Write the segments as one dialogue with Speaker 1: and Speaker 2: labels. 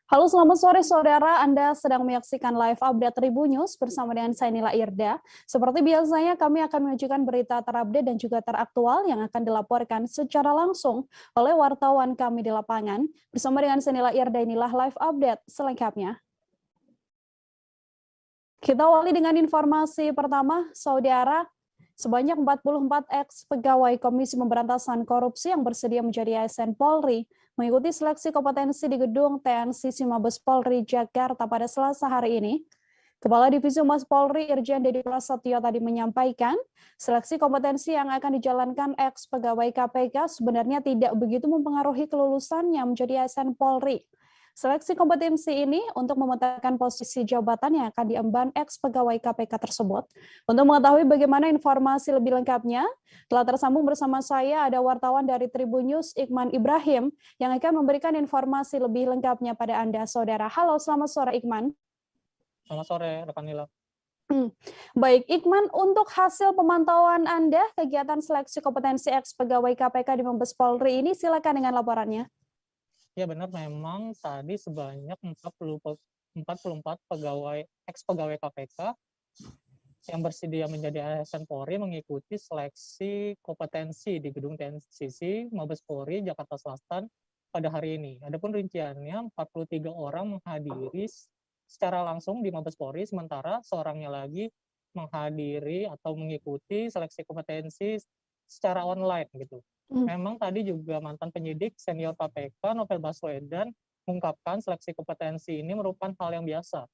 Speaker 1: Halo, selamat sore saudara. Anda sedang menyaksikan live update Tribun News bersama dengan saya Nila Irda. Seperti biasanya kami akan menunjukkan berita terupdate dan juga teraktual yang akan dilaporkan secara langsung oleh wartawan kami di lapangan. Bersama dengan saya Nila Irda, inilah live update selengkapnya. Kita awali dengan informasi pertama, saudara. Sebanyak 44 ex-pegawai Komisi Pemberantasan Korupsi yang bersedia menjadi ASN Polri mengikuti seleksi kompetensi di gedung TNCC Mabes Polri Jakarta pada Selasa hari ini. Kepala Divisi Humas Polri Irjen Dedi Prasetyo tadi menyampaikan, seleksi kompetensi yang akan dijalankan ex-pegawai KPK sebenarnya tidak begitu mempengaruhi kelulusannya menjadi ASN Polri. Seleksi kompetensi ini untuk memetakan posisi jabatan yang akan diemban ex-pegawai KPK tersebut. Untuk mengetahui bagaimana informasi lebih lengkapnya, telah tersambung bersama saya ada wartawan dari Tribun News, Ikman Ibrahim, yang akan memberikan informasi lebih lengkapnya pada Anda, saudara. Halo, selamat sore Ikman.
Speaker 2: Selamat sore, rekan Nila.
Speaker 1: Baik, Ikman, untuk hasil pemantauan Anda, kegiatan seleksi kompetensi ex-pegawai KPK di Mabes Polri ini, silakan dengan laporannya.
Speaker 2: Ya benar, memang tadi sebanyak 44 pegawai ex-pegawai KPK yang bersedia menjadi ASN Polri mengikuti seleksi kompetensi di gedung TNCC Mabes Polri Jakarta Selatan pada hari ini. Adapun rinciannya 43 orang menghadiri secara langsung di Mabes Polri, sementara seorangnya lagi menghadiri atau mengikuti seleksi kompetensi secara online gitu. Memang tadi juga mantan penyidik senior KPK Novel Baswedan mengungkapkan seleksi kompetensi ini merupakan hal yang biasa.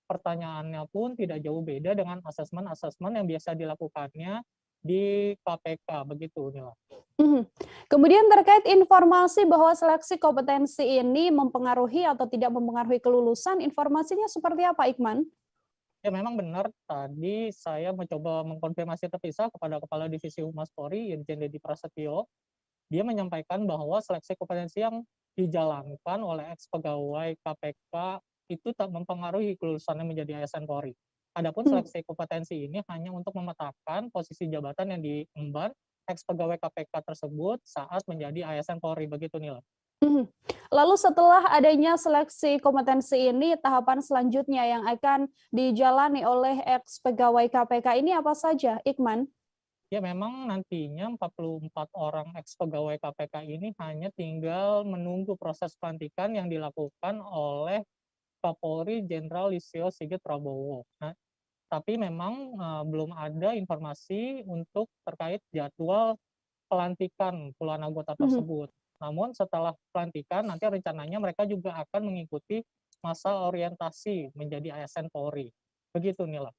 Speaker 2: Pertanyaannya pun tidak jauh beda dengan asesmen-asesmen yang biasa dilakukannya di KPK, begitu Nila.
Speaker 1: Kemudian terkait informasi bahwa seleksi kompetensi ini mempengaruhi atau tidak mempengaruhi kelulusan, informasinya seperti apa, Ikman?
Speaker 2: Ya memang benar, tadi saya mencoba mengkonfirmasi terpisah kepada Kepala Divisi Humas Polri, Irjen Dedi Prasetyo. Dia menyampaikan bahwa seleksi kompetensi yang dijalankan oleh ex-pegawai KPK itu tak mempengaruhi kelulusannya menjadi ASN Polri. Adapun seleksi kompetensi ini hanya untuk memetakan posisi jabatan yang diemban ex-pegawai KPK tersebut saat menjadi ASN Polri, begitu Nila.
Speaker 1: Lalu setelah adanya seleksi kompetensi ini, tahapan selanjutnya yang akan dijalani oleh ex-pegawai KPK ini apa saja, Ikman?
Speaker 2: Ya memang nantinya 44 orang ex-pegawai KPK ini hanya tinggal menunggu proses pelantikan yang dilakukan oleh Kapolri Jenderal Listio Sigit Prabowo. Nah, tapi memang belum ada informasi untuk terkait jadwal pelantikan puluhan anggota tersebut. Namun setelah pelantikan nanti rencananya mereka juga akan mengikuti masa orientasi menjadi ASN Polri. Begitu Nila.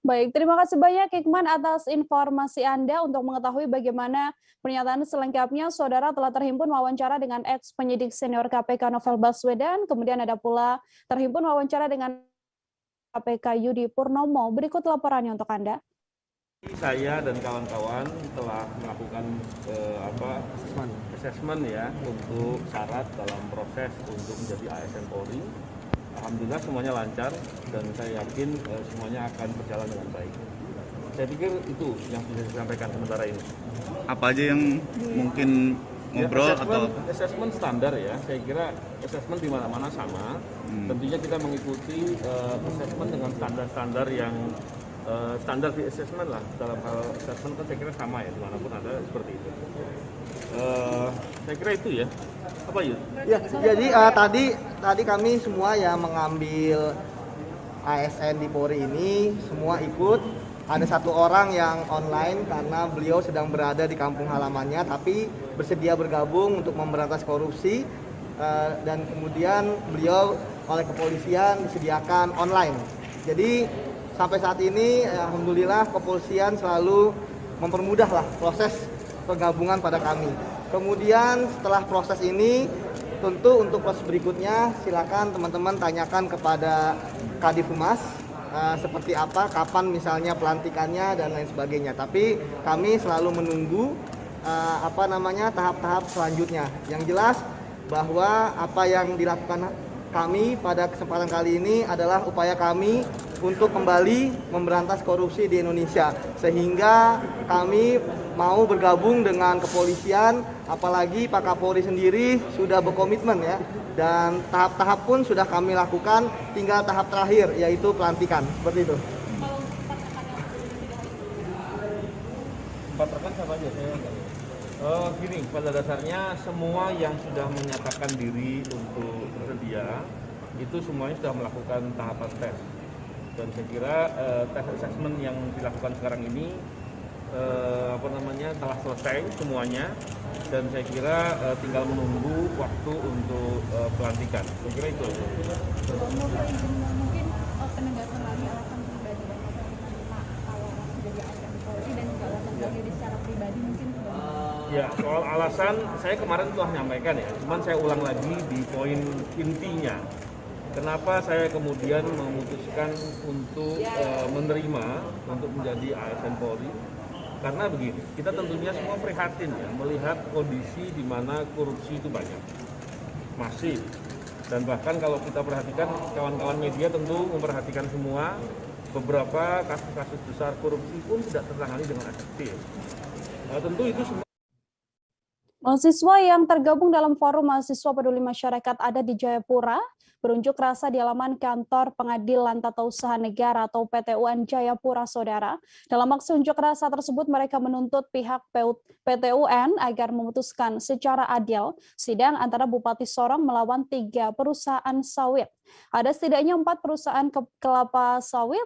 Speaker 1: Baik, terima kasih banyak Ikman atas informasi Anda. Untuk mengetahui bagaimana pernyataan selengkapnya, saudara telah terhimpun wawancara dengan ex-penyidik senior KPK Novel Baswedan, kemudian ada pula terhimpun wawancara dengan KPK Yudi Purnomo. Berikut laporannya untuk Anda.
Speaker 3: Saya dan kawan-kawan telah melakukan assessment ya untuk syarat dalam proses untuk menjadi ASN Polri. Alhamdulillah semuanya lancar dan saya yakin semuanya akan berjalan dengan baik. Saya pikir itu yang bisa disampaikan sementara ini.
Speaker 4: Apa aja yang mungkin ngobrol
Speaker 3: ya, assessment standar ya. Saya kira assessment di mana-mana sama. Tentunya kita mengikuti assessment dengan standar-standar yang standar di assessment lah. Dalam hal assessment kan saya kira sama ya, dimanapun ada seperti itu. Saya kira itu ya. Apa Yud?
Speaker 5: Ya, jadi tadi kami semua yang mengambil ASN di Polri ini semua ikut. Ada satu orang yang online karena beliau sedang berada di kampung halamannya, tapi bersedia bergabung untuk memberantas korupsi. Dan kemudian beliau oleh kepolisian disediakan online. Jadi sampai saat ini, alhamdulillah kepolisian selalu mempermudahlah proses penggabungan pada kami. Kemudian setelah proses ini, tentu untuk proses berikutnya silakan teman-teman tanyakan kepada Kadif Humas seperti apa, kapan misalnya pelantikannya dan lain sebagainya. Tapi kami selalu menunggu tahap-tahap selanjutnya. Yang jelas bahwa apa yang dilakukan kami pada kesempatan kali ini adalah upaya kami untuk kembali memberantas korupsi di Indonesia, sehingga kami mau bergabung dengan kepolisian, apalagi Pak Kapolri sendiri sudah berkomitmen ya dan tahap-tahap pun sudah kami lakukan, tinggal tahap terakhir yaitu pelantikan. Seperti itu.
Speaker 3: Empat rekan siapa aja? Gini, pada dasarnya semua yang sudah menyatakan diri untuk bersedia itu semuanya sudah melakukan tahapan tes. Dan saya kira tes assessment yang dilakukan sekarang ini telah selesai semuanya, dan saya kira tinggal menunggu waktu untuk pelantikan. Saya kira itu.
Speaker 6: Mungkin penegasan lagi alasan pribadi dan menerima tawaran menjadi ASN Polri dan juga alasan sendiri secara pribadi mungkin.
Speaker 3: Ya, soal alasan saya kemarin telah menyampaikan ya, cuman saya ulang lagi di poin intinya. Kenapa saya kemudian memutuskan untuk menerima untuk menjadi ASN Polri? Karena begini, kita tentunya semua prihatin ya melihat kondisi di mana korupsi itu banyak, masif, dan bahkan kalau kita perhatikan, kawan-kawan media tentu memperhatikan semua, beberapa kasus-kasus besar korupsi pun tidak tertangani dengan efektif. Tentu itu semua.
Speaker 1: Mahasiswa yang tergabung dalam Forum Mahasiswa Peduli Masyarakat ada di Jayapura berunjuk rasa di halaman kantor Pengadilan Tata Usaha Negara atau PTUN Jayapura, Saudara. Dalam aksi unjuk rasa tersebut, mereka menuntut pihak PTUN agar memutuskan secara adil sidang antara Bupati Sorong melawan 3 perusahaan sawit. Ada setidaknya 4 perusahaan kelapa sawit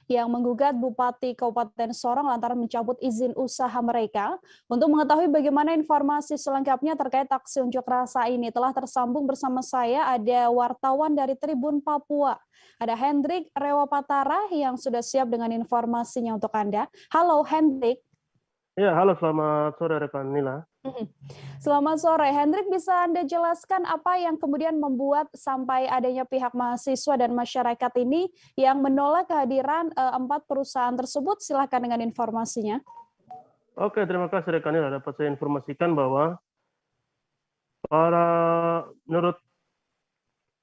Speaker 1: yang menggugat Bupati Kabupaten Sorong lantaran mencabut izin usaha mereka. Untuk mengetahui bagaimana informasi selengkapnya terkait aksi unjuk rasa ini, telah tersambung bersama saya ada wartawan dari Tribun Papua. Ada Hendrik Rewapatara yang sudah siap dengan informasinya untuk Anda. Halo Hendrik.
Speaker 7: Ya, halo, selamat sore rekan Nila.
Speaker 1: Selamat sore, Hendrik, bisa Anda jelaskan apa yang kemudian membuat sampai adanya pihak mahasiswa dan masyarakat ini yang menolak kehadiran 4 perusahaan tersebut? Silakan dengan informasinya.
Speaker 7: Oke, terima kasih rekan Nila. Dapat saya informasikan bahwa menurut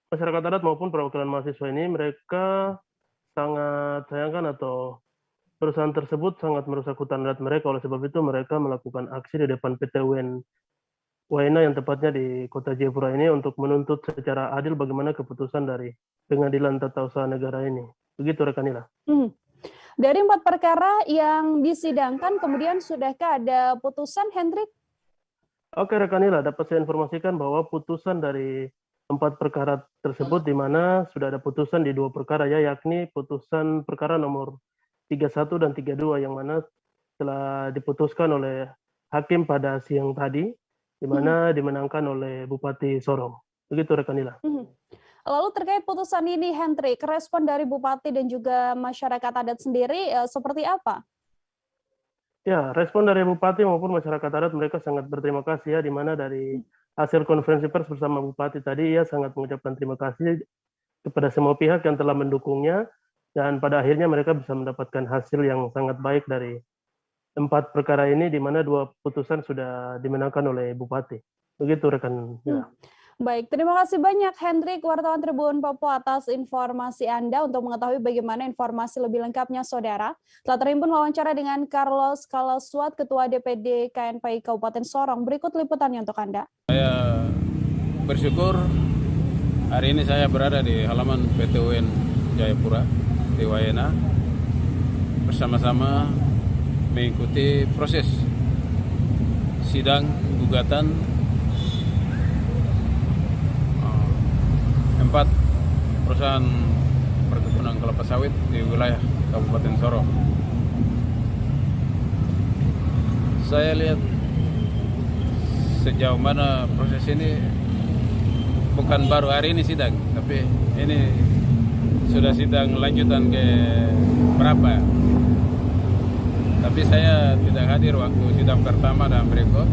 Speaker 7: masyarakat adat maupun perwakilan mahasiswa ini, mereka sangat sayangkan atau perusahaan tersebut sangat merusak hutan adat mereka. Oleh sebab itu mereka melakukan aksi di depan PTUN Waena yang tepatnya di Kota Jayapura ini untuk menuntut secara adil bagaimana keputusan dari Pengadilan Tata Usaha Negara ini. Begitu rekan Nila.
Speaker 1: Dari 4 perkara yang disidangkan, kemudian sudahkah ada putusan, Hendrik?
Speaker 7: Oke rekan Nila, dapat saya informasikan bahwa putusan dari 4 perkara tersebut di mana sudah ada putusan di 2 perkara ya, yakni putusan perkara nomor 31 dan 32 yang mana telah diputuskan oleh hakim pada siang tadi, di mana dimenangkan oleh Bupati Sorong. Begitu rekan Nila.
Speaker 1: Lalu terkait putusan ini, Hendrik, respon dari Bupati dan juga masyarakat adat sendiri seperti apa?
Speaker 7: Ya, respon dari Bupati maupun masyarakat adat mereka sangat berterima kasih ya, di mana dari hasil konferensi pers bersama Bupati tadi ia sangat mengucapkan terima kasih kepada semua pihak yang telah mendukungnya. Dan pada akhirnya mereka bisa mendapatkan hasil yang sangat baik dari 4 perkara ini, di mana 2 putusan sudah dimenangkan oleh Bupati. Begitu rekan.
Speaker 1: Baik, terima kasih banyak Hendrik, wartawan Tribun Papua atas informasi Anda. Untuk mengetahui bagaimana informasi lebih lengkapnya, Saudara, telah terhimpun wawancara dengan Carlos Kalaswat, Ketua DPD KNPI Kabupaten Sorong. Berikut liputannya untuk Anda.
Speaker 8: Saya bersyukur hari ini saya berada di halaman PTUN Jayapura di Waena bersama-sama mengikuti proses sidang gugatan 4 perusahaan perkebunan kelapa sawit di wilayah Kabupaten Sorong. Saya lihat sejauh mana proses ini bukan baru hari ini sidang, tapi ini sudah sidang lanjutan ke berapa. Tapi saya tidak hadir waktu sidang pertama dan berikut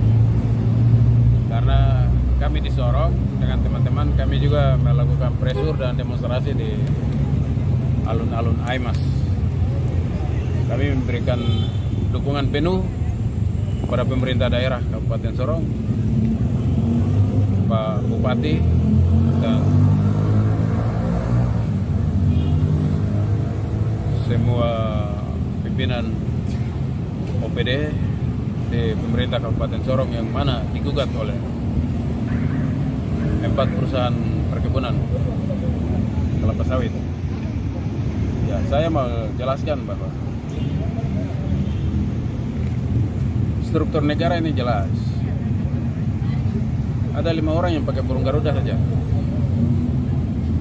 Speaker 8: karena kami di Sorong dengan teman-teman kami juga melakukan presur dan demonstrasi di alun-alun Aimas. Kami memberikan dukungan penuh kepada pemerintah daerah Kabupaten Sorong, Pak Bupati dan semua pimpinan OPD di pemerintah Kabupaten Sorong yang mana digugat oleh 4 perusahaan perkebunan kelapa sawit. Ya, saya mau jelaskan bahwa struktur negara ini jelas. Ada 5 orang yang pakai burung Garuda saja.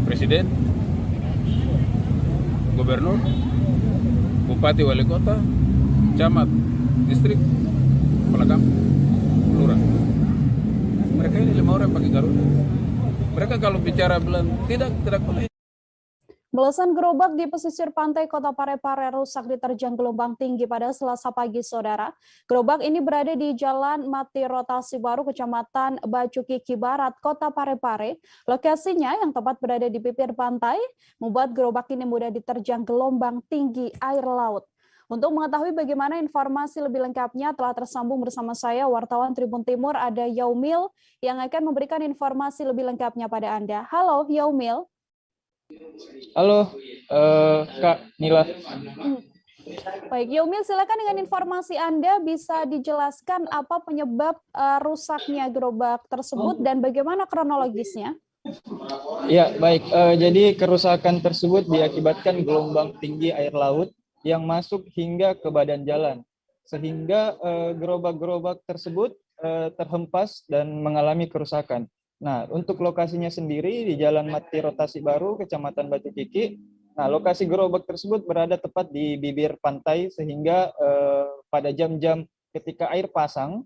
Speaker 8: Presiden, gubernur, bupati, wali kota, camat, distrik, kepala kampung, lurah. Mereka ini 5 orang yang pakai Garuda. Mereka kalau bicara bilang tidak boleh.
Speaker 1: Belasan gerobak di pesisir pantai Kota Parepare rusak diterjang gelombang tinggi pada Selasa pagi, Saudara. Gerobak ini berada di Jalan Mati Rotasi Baru, Kecamatan Bacukiki Barat, Kota Parepare. Lokasinya yang tepat berada di bibir pantai, membuat gerobak ini mudah diterjang gelombang tinggi air laut. Untuk mengetahui bagaimana informasi lebih lengkapnya, telah tersambung bersama saya, wartawan Tribun Timur, ada Yaumil, yang akan memberikan informasi lebih lengkapnya pada Anda. Halo, Yaumil.
Speaker 9: Halo, Kak Nila.
Speaker 1: Baik, Yaumil, silakan dengan informasi Anda bisa dijelaskan apa penyebab rusaknya gerobak tersebut dan bagaimana kronologisnya?
Speaker 9: Ya, baik. Jadi kerusakan tersebut diakibatkan gelombang tinggi air laut yang masuk hingga ke badan jalan, sehingga gerobak-gerobak tersebut terhempas dan mengalami kerusakan. Nah, untuk lokasinya sendiri di Jalan Mati Rotasi Baru, Kecamatan Bacukiki. Nah, lokasi gerobak tersebut berada tepat di bibir pantai sehingga pada jam-jam ketika air pasang,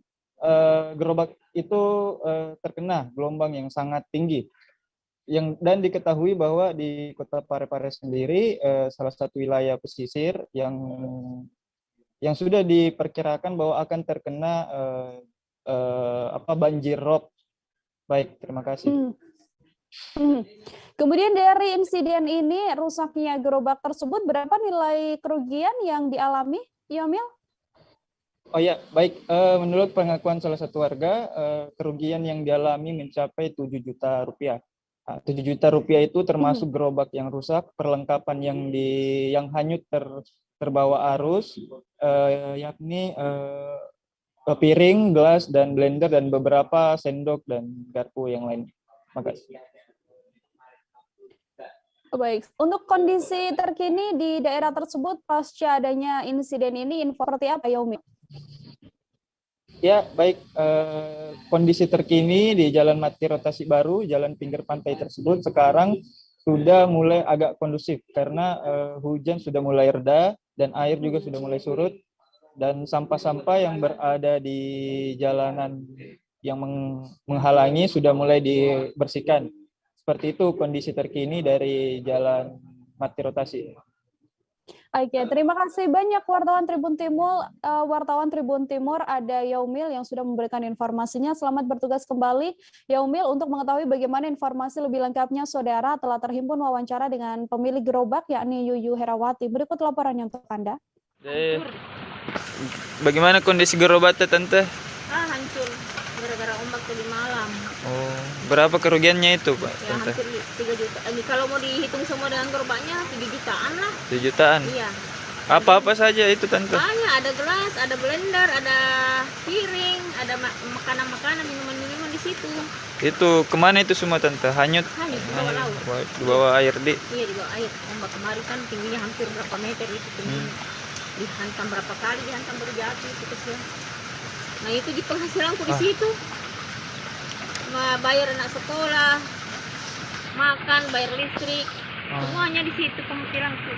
Speaker 9: gerobak itu terkena gelombang yang sangat tinggi. Dan diketahui bahwa di Kota Parepare sendiri salah satu wilayah pesisir yang sudah diperkirakan bahwa akan terkena banjir rob. Baik, terima kasih.
Speaker 1: Kemudian dari insiden ini, rusaknya gerobak tersebut, berapa nilai kerugian yang dialami, Yaumil?
Speaker 9: Oh ya, baik. Menurut pengakuan salah satu warga, kerugian yang dialami mencapai 7 juta rupiah. 7 juta rupiah itu termasuk gerobak yang rusak, perlengkapan yang hanyut terbawa arus, yakni piring, gelas, dan blender, dan beberapa sendok dan garpu yang lain. Makasih.
Speaker 1: Baik, untuk kondisi terkini di daerah tersebut pasca adanya insiden ini, info seperti apa, Yaumil?
Speaker 9: Ya, baik. Kondisi terkini di Jalan Mati Rotasi Baru, jalan pinggir pantai tersebut sekarang sudah mulai agak kondusif karena hujan sudah mulai reda dan air juga sudah mulai surut. Dan sampah-sampah yang berada di jalanan yang menghalangi sudah mulai dibersihkan. Seperti itu kondisi terkini dari Jalan Mati Rotasi.
Speaker 1: Oke, terima kasih banyak wartawan Tribun Timur, ada Yaumil yang sudah memberikan informasinya. Selamat bertugas kembali, Yaumil. Untuk mengetahui bagaimana informasi lebih lengkapnya, Saudara, telah terhimpun wawancara dengan pemilik gerobak, yakni Yuyu Herawati. Berikut laporannya untuk Anda.
Speaker 10: Bagaimana kondisi gerobaknya, Tante?
Speaker 6: Hancur gara-gara ombak tadi malam.
Speaker 10: Oh, berapa kerugiannya itu, Pak?
Speaker 6: Ya,
Speaker 10: Tante?
Speaker 6: hampir 3 juta. Kalau mau dihitung semua dengan gerobaknya 3 jutaan lah.
Speaker 10: 7 jutaan?
Speaker 6: Iya.
Speaker 10: Apa-apa saja itu, Tante?
Speaker 6: Banyak, ada gelas, ada blender, ada piring, ada makanan-makanan, minuman-minuman di situ.
Speaker 10: Itu kemana itu semua, Tante? Hanyut?
Speaker 6: Hanyut di bawah laut.
Speaker 10: Di bawah air di?
Speaker 6: Iya, di bawah air. Ombak kemarin kan tingginya hampir berapa meter itu tingginya. Dihantam berapa kali, dihantam baru jatuh itu kecil. Nah, itu di penghasilanku di situ. Bayar anak sekolah, makan, bayar listrik, semuanya di situ penghasilanku.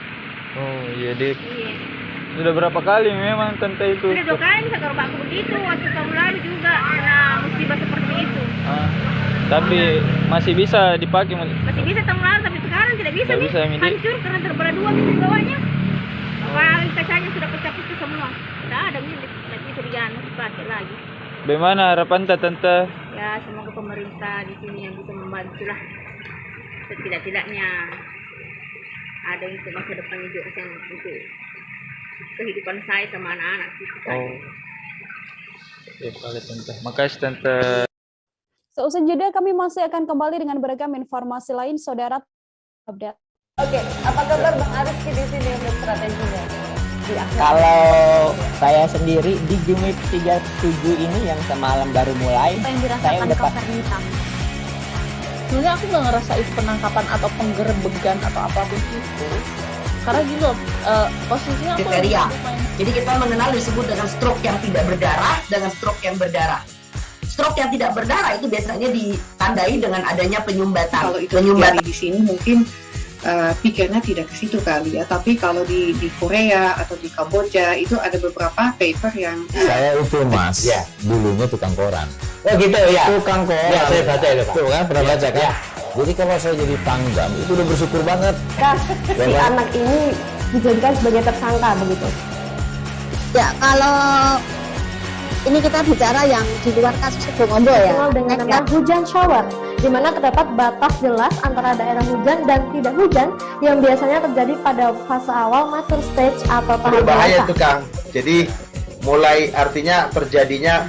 Speaker 10: Oh iya, Dik.
Speaker 6: Iya.
Speaker 10: Sudah berapa kali memang, Tante, itu?
Speaker 6: Sudah 2 kali bisa gerobakku begitu, waktu tahun lalu juga kena musibah seperti itu.
Speaker 10: Tapi masih bisa dipakai?
Speaker 6: Masih bisa tahun lalu, tapi sekarang tidak bisa nih. Hancur karena terbelah 2 di bawahnya. Apalagi kacanya sudah pecah-pecah semua. Tidak ada milik, tidak bisa dipakai lagi.
Speaker 10: Bagaimana harapan Tante?
Speaker 6: Ya, semoga pemerintah di sini yang bisa membantu lah. Setidak-tidaknya ada untuk masa depan juga untuk kehidupan saya sama anak-anak gitu.
Speaker 10: Ya, boleh, Tante. Makasih, Tante.
Speaker 1: Seusai jeda kami masih akan kembali dengan beragam informasi lain, Saudara. Update.
Speaker 11: Oke, apa kabar Bang Arifki di sini untuk strateginya?
Speaker 12: Kalau saya sendiri di Jumip 37 ini yang semalam baru mulai,
Speaker 6: apa yang dirasakan Kak Fernita?
Speaker 13: Sebenarnya aku nggak ngerasa itu penangkapan atau penggerebegan atau apapun itu. Karena gini loh, posisinya aku
Speaker 14: kriteria. Jadi kita mengenal disebut dengan stroke yang tidak berdarah dengan stroke yang berdarah. Stroke yang tidak berdarah itu biasanya ditandai dengan adanya penyumbatan.
Speaker 15: Kalau itu terjadi di sini mungkin pikirnya tidak ke situ kali ya. Tapi kalau di Korea atau di Kamboja itu ada beberapa paper yang
Speaker 16: saya itu mas, ya, dulunya tukang koran.
Speaker 17: Oh gitu ya.
Speaker 16: Tukang koran.
Speaker 17: Ya, saya baca itu Pak.
Speaker 16: Tuh kan pernah baca kan?
Speaker 17: Ya.
Speaker 16: Jadi kalau saya jadi pangdam itu udah bersyukur banget.
Speaker 18: Si anak ini dijadikan sebagai tersangka begitu.
Speaker 19: Ya kalau ini kita bicara yang di luar kasus Bongombo ya.
Speaker 18: Dengan nama hujan shower, di mana terdapat batas jelas antara daerah hujan dan tidak hujan yang biasanya terjadi pada fase awal mature stage atau tahap
Speaker 17: berbahaya
Speaker 18: dewasa.
Speaker 17: itu Kang. Jadi mulai artinya terjadinya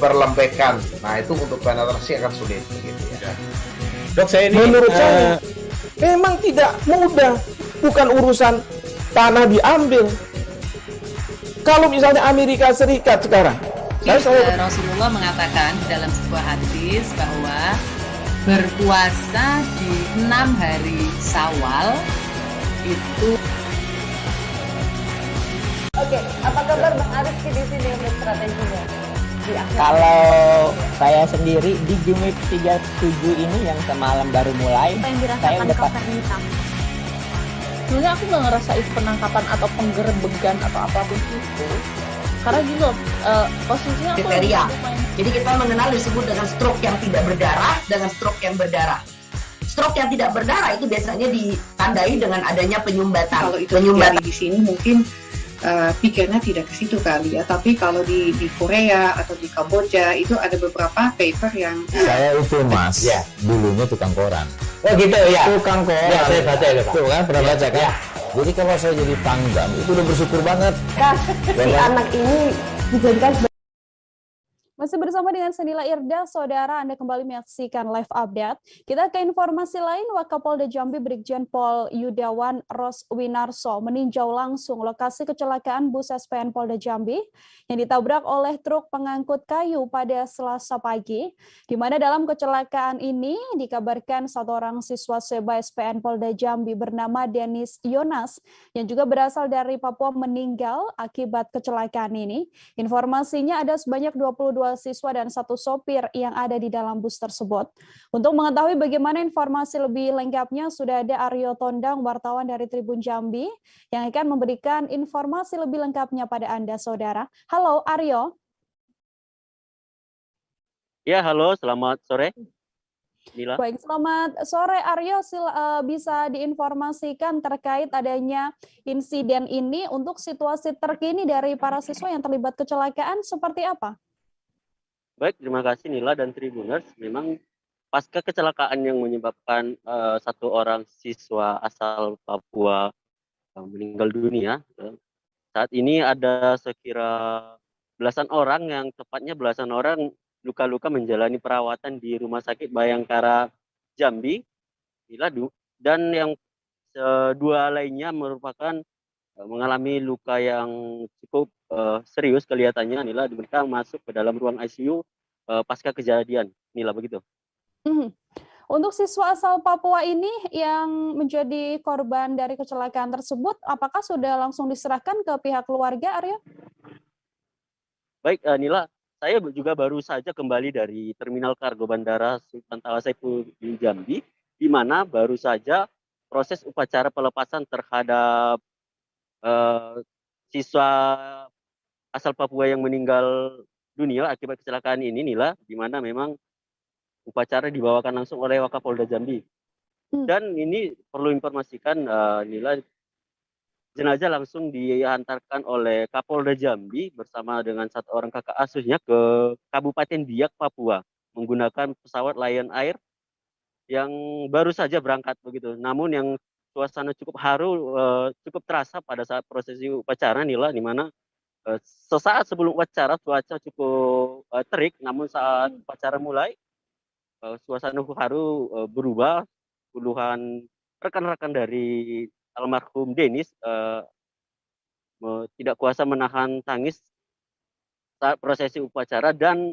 Speaker 17: perlembekan. Nah itu untuk penetrasi akan sulit gitu ya.
Speaker 20: Dok, saya ini menurut saya memang tidak mudah, bukan urusan tanah diambil. Kalau misalnya Amerika Serikat sekarang,
Speaker 21: Rasulullah mengatakan dalam sebuah hadis bahwa berpuasa di 6 hari Syawal itu.
Speaker 11: Oke, apa kabar Bang Ariski di sini untuk strateginya?
Speaker 12: Kalau saya sendiri di Jumip 37 ini yang semalam baru mulai, saya udah pas.
Speaker 13: Sebenarnya aku nggak ngerasa itu penangkapan atau penggerebegan atau apapun itu. Karena gini loh, posisinya aku
Speaker 14: kriteria. Jadi kita mengenal disebut dengan stroke yang tidak berdarah dengan stroke yang berdarah. Stroke yang tidak berdarah itu biasanya ditandai dengan adanya penyumbatan.
Speaker 15: Kalau itu terjadi di sini mungkin pikirnya tidak ke situ kali ya. Tapi kalau di Korea atau di Kamboja itu ada beberapa paper yang
Speaker 16: saya itu mas,
Speaker 17: ya,
Speaker 16: dulunya tukang koran.
Speaker 17: Oh gitu ya.
Speaker 16: Tukang koran.
Speaker 17: Ya, saya baca itu Pak.
Speaker 16: Tuh kan pernah baca kan?
Speaker 17: Ya.
Speaker 16: Jadi kalau saya jadi pangdam itu udah bersyukur banget.
Speaker 18: Si anak ini dijadikan sebagai.
Speaker 1: Masih bersama dengan Senila Irda, saudara Anda kembali menyaksikan live update. Kita ke informasi lain, Wakapolda Jambi Brigjen Pol Yudawan Roswinarso meninjau langsung lokasi kecelakaan bus SPN Polda Jambi yang ditabrak oleh truk pengangkut kayu pada Selasa pagi, di mana dalam kecelakaan ini dikabarkan satu orang siswa seba SPN Polda Jambi bernama Denis Yonas yang juga berasal dari Papua meninggal akibat kecelakaan ini. Informasinya ada sebanyak 22 siswa dan satu sopir yang ada di dalam bus tersebut. Untuk mengetahui bagaimana informasi lebih lengkapnya, sudah ada Aryo Tondang, wartawan dari Tribun Jambi, yang akan memberikan informasi lebih lengkapnya pada Anda, saudara. Halo, Aryo.
Speaker 22: Ya, halo, selamat sore. Nila.
Speaker 1: Baik, selamat sore Aryo. Bisa diinformasikan terkait adanya insiden ini untuk situasi terkini dari para siswa yang terlibat kecelakaan seperti apa?
Speaker 22: Baik, terima kasih Nila dan Tribuners. Memang pasca kecelakaan yang menyebabkan satu orang siswa asal Papua meninggal dunia, saat ini ada sekira belasan orang luka-luka menjalani perawatan di Rumah Sakit Bayangkara Jambi, Nila, dan yang dua lainnya merupakan mengalami luka yang cukup serius kelihatannya, Nila. Mereka masuk ke dalam ruang ICU pasca kejadian, Nila, begitu.
Speaker 1: Untuk siswa asal Papua ini yang menjadi korban dari kecelakaan tersebut, apakah sudah langsung diserahkan ke pihak keluarga, Arya?
Speaker 22: Baik, Nila, saya juga baru saja kembali dari Terminal Kargo Bandara Sultan Tawasaipul di Jambi, di mana baru saja proses upacara pelepasan terhadap siswa asal Papua yang meninggal dunia akibat kecelakaan ini, Nila, di mana memang upacara dibawakan langsung oleh Wakapolda Jambi. Dan ini perlu informasikan, Nila, jenazah langsung diantarkan oleh Kapolda Jambi bersama dengan satu orang kakak asuhnya ke Kabupaten Biak, Papua, menggunakan pesawat Lion Air yang baru saja berangkat begitu. Namun yang suasana cukup haru, cukup terasa pada saat prosesi upacara, Nila, di mana sesaat sebelum upacara cuaca cukup terik, namun saat upacara mulai suasana haru berubah. Puluhan rekan-rekan dari almarhum Denis tidak kuasa menahan tangis saat prosesi upacara, dan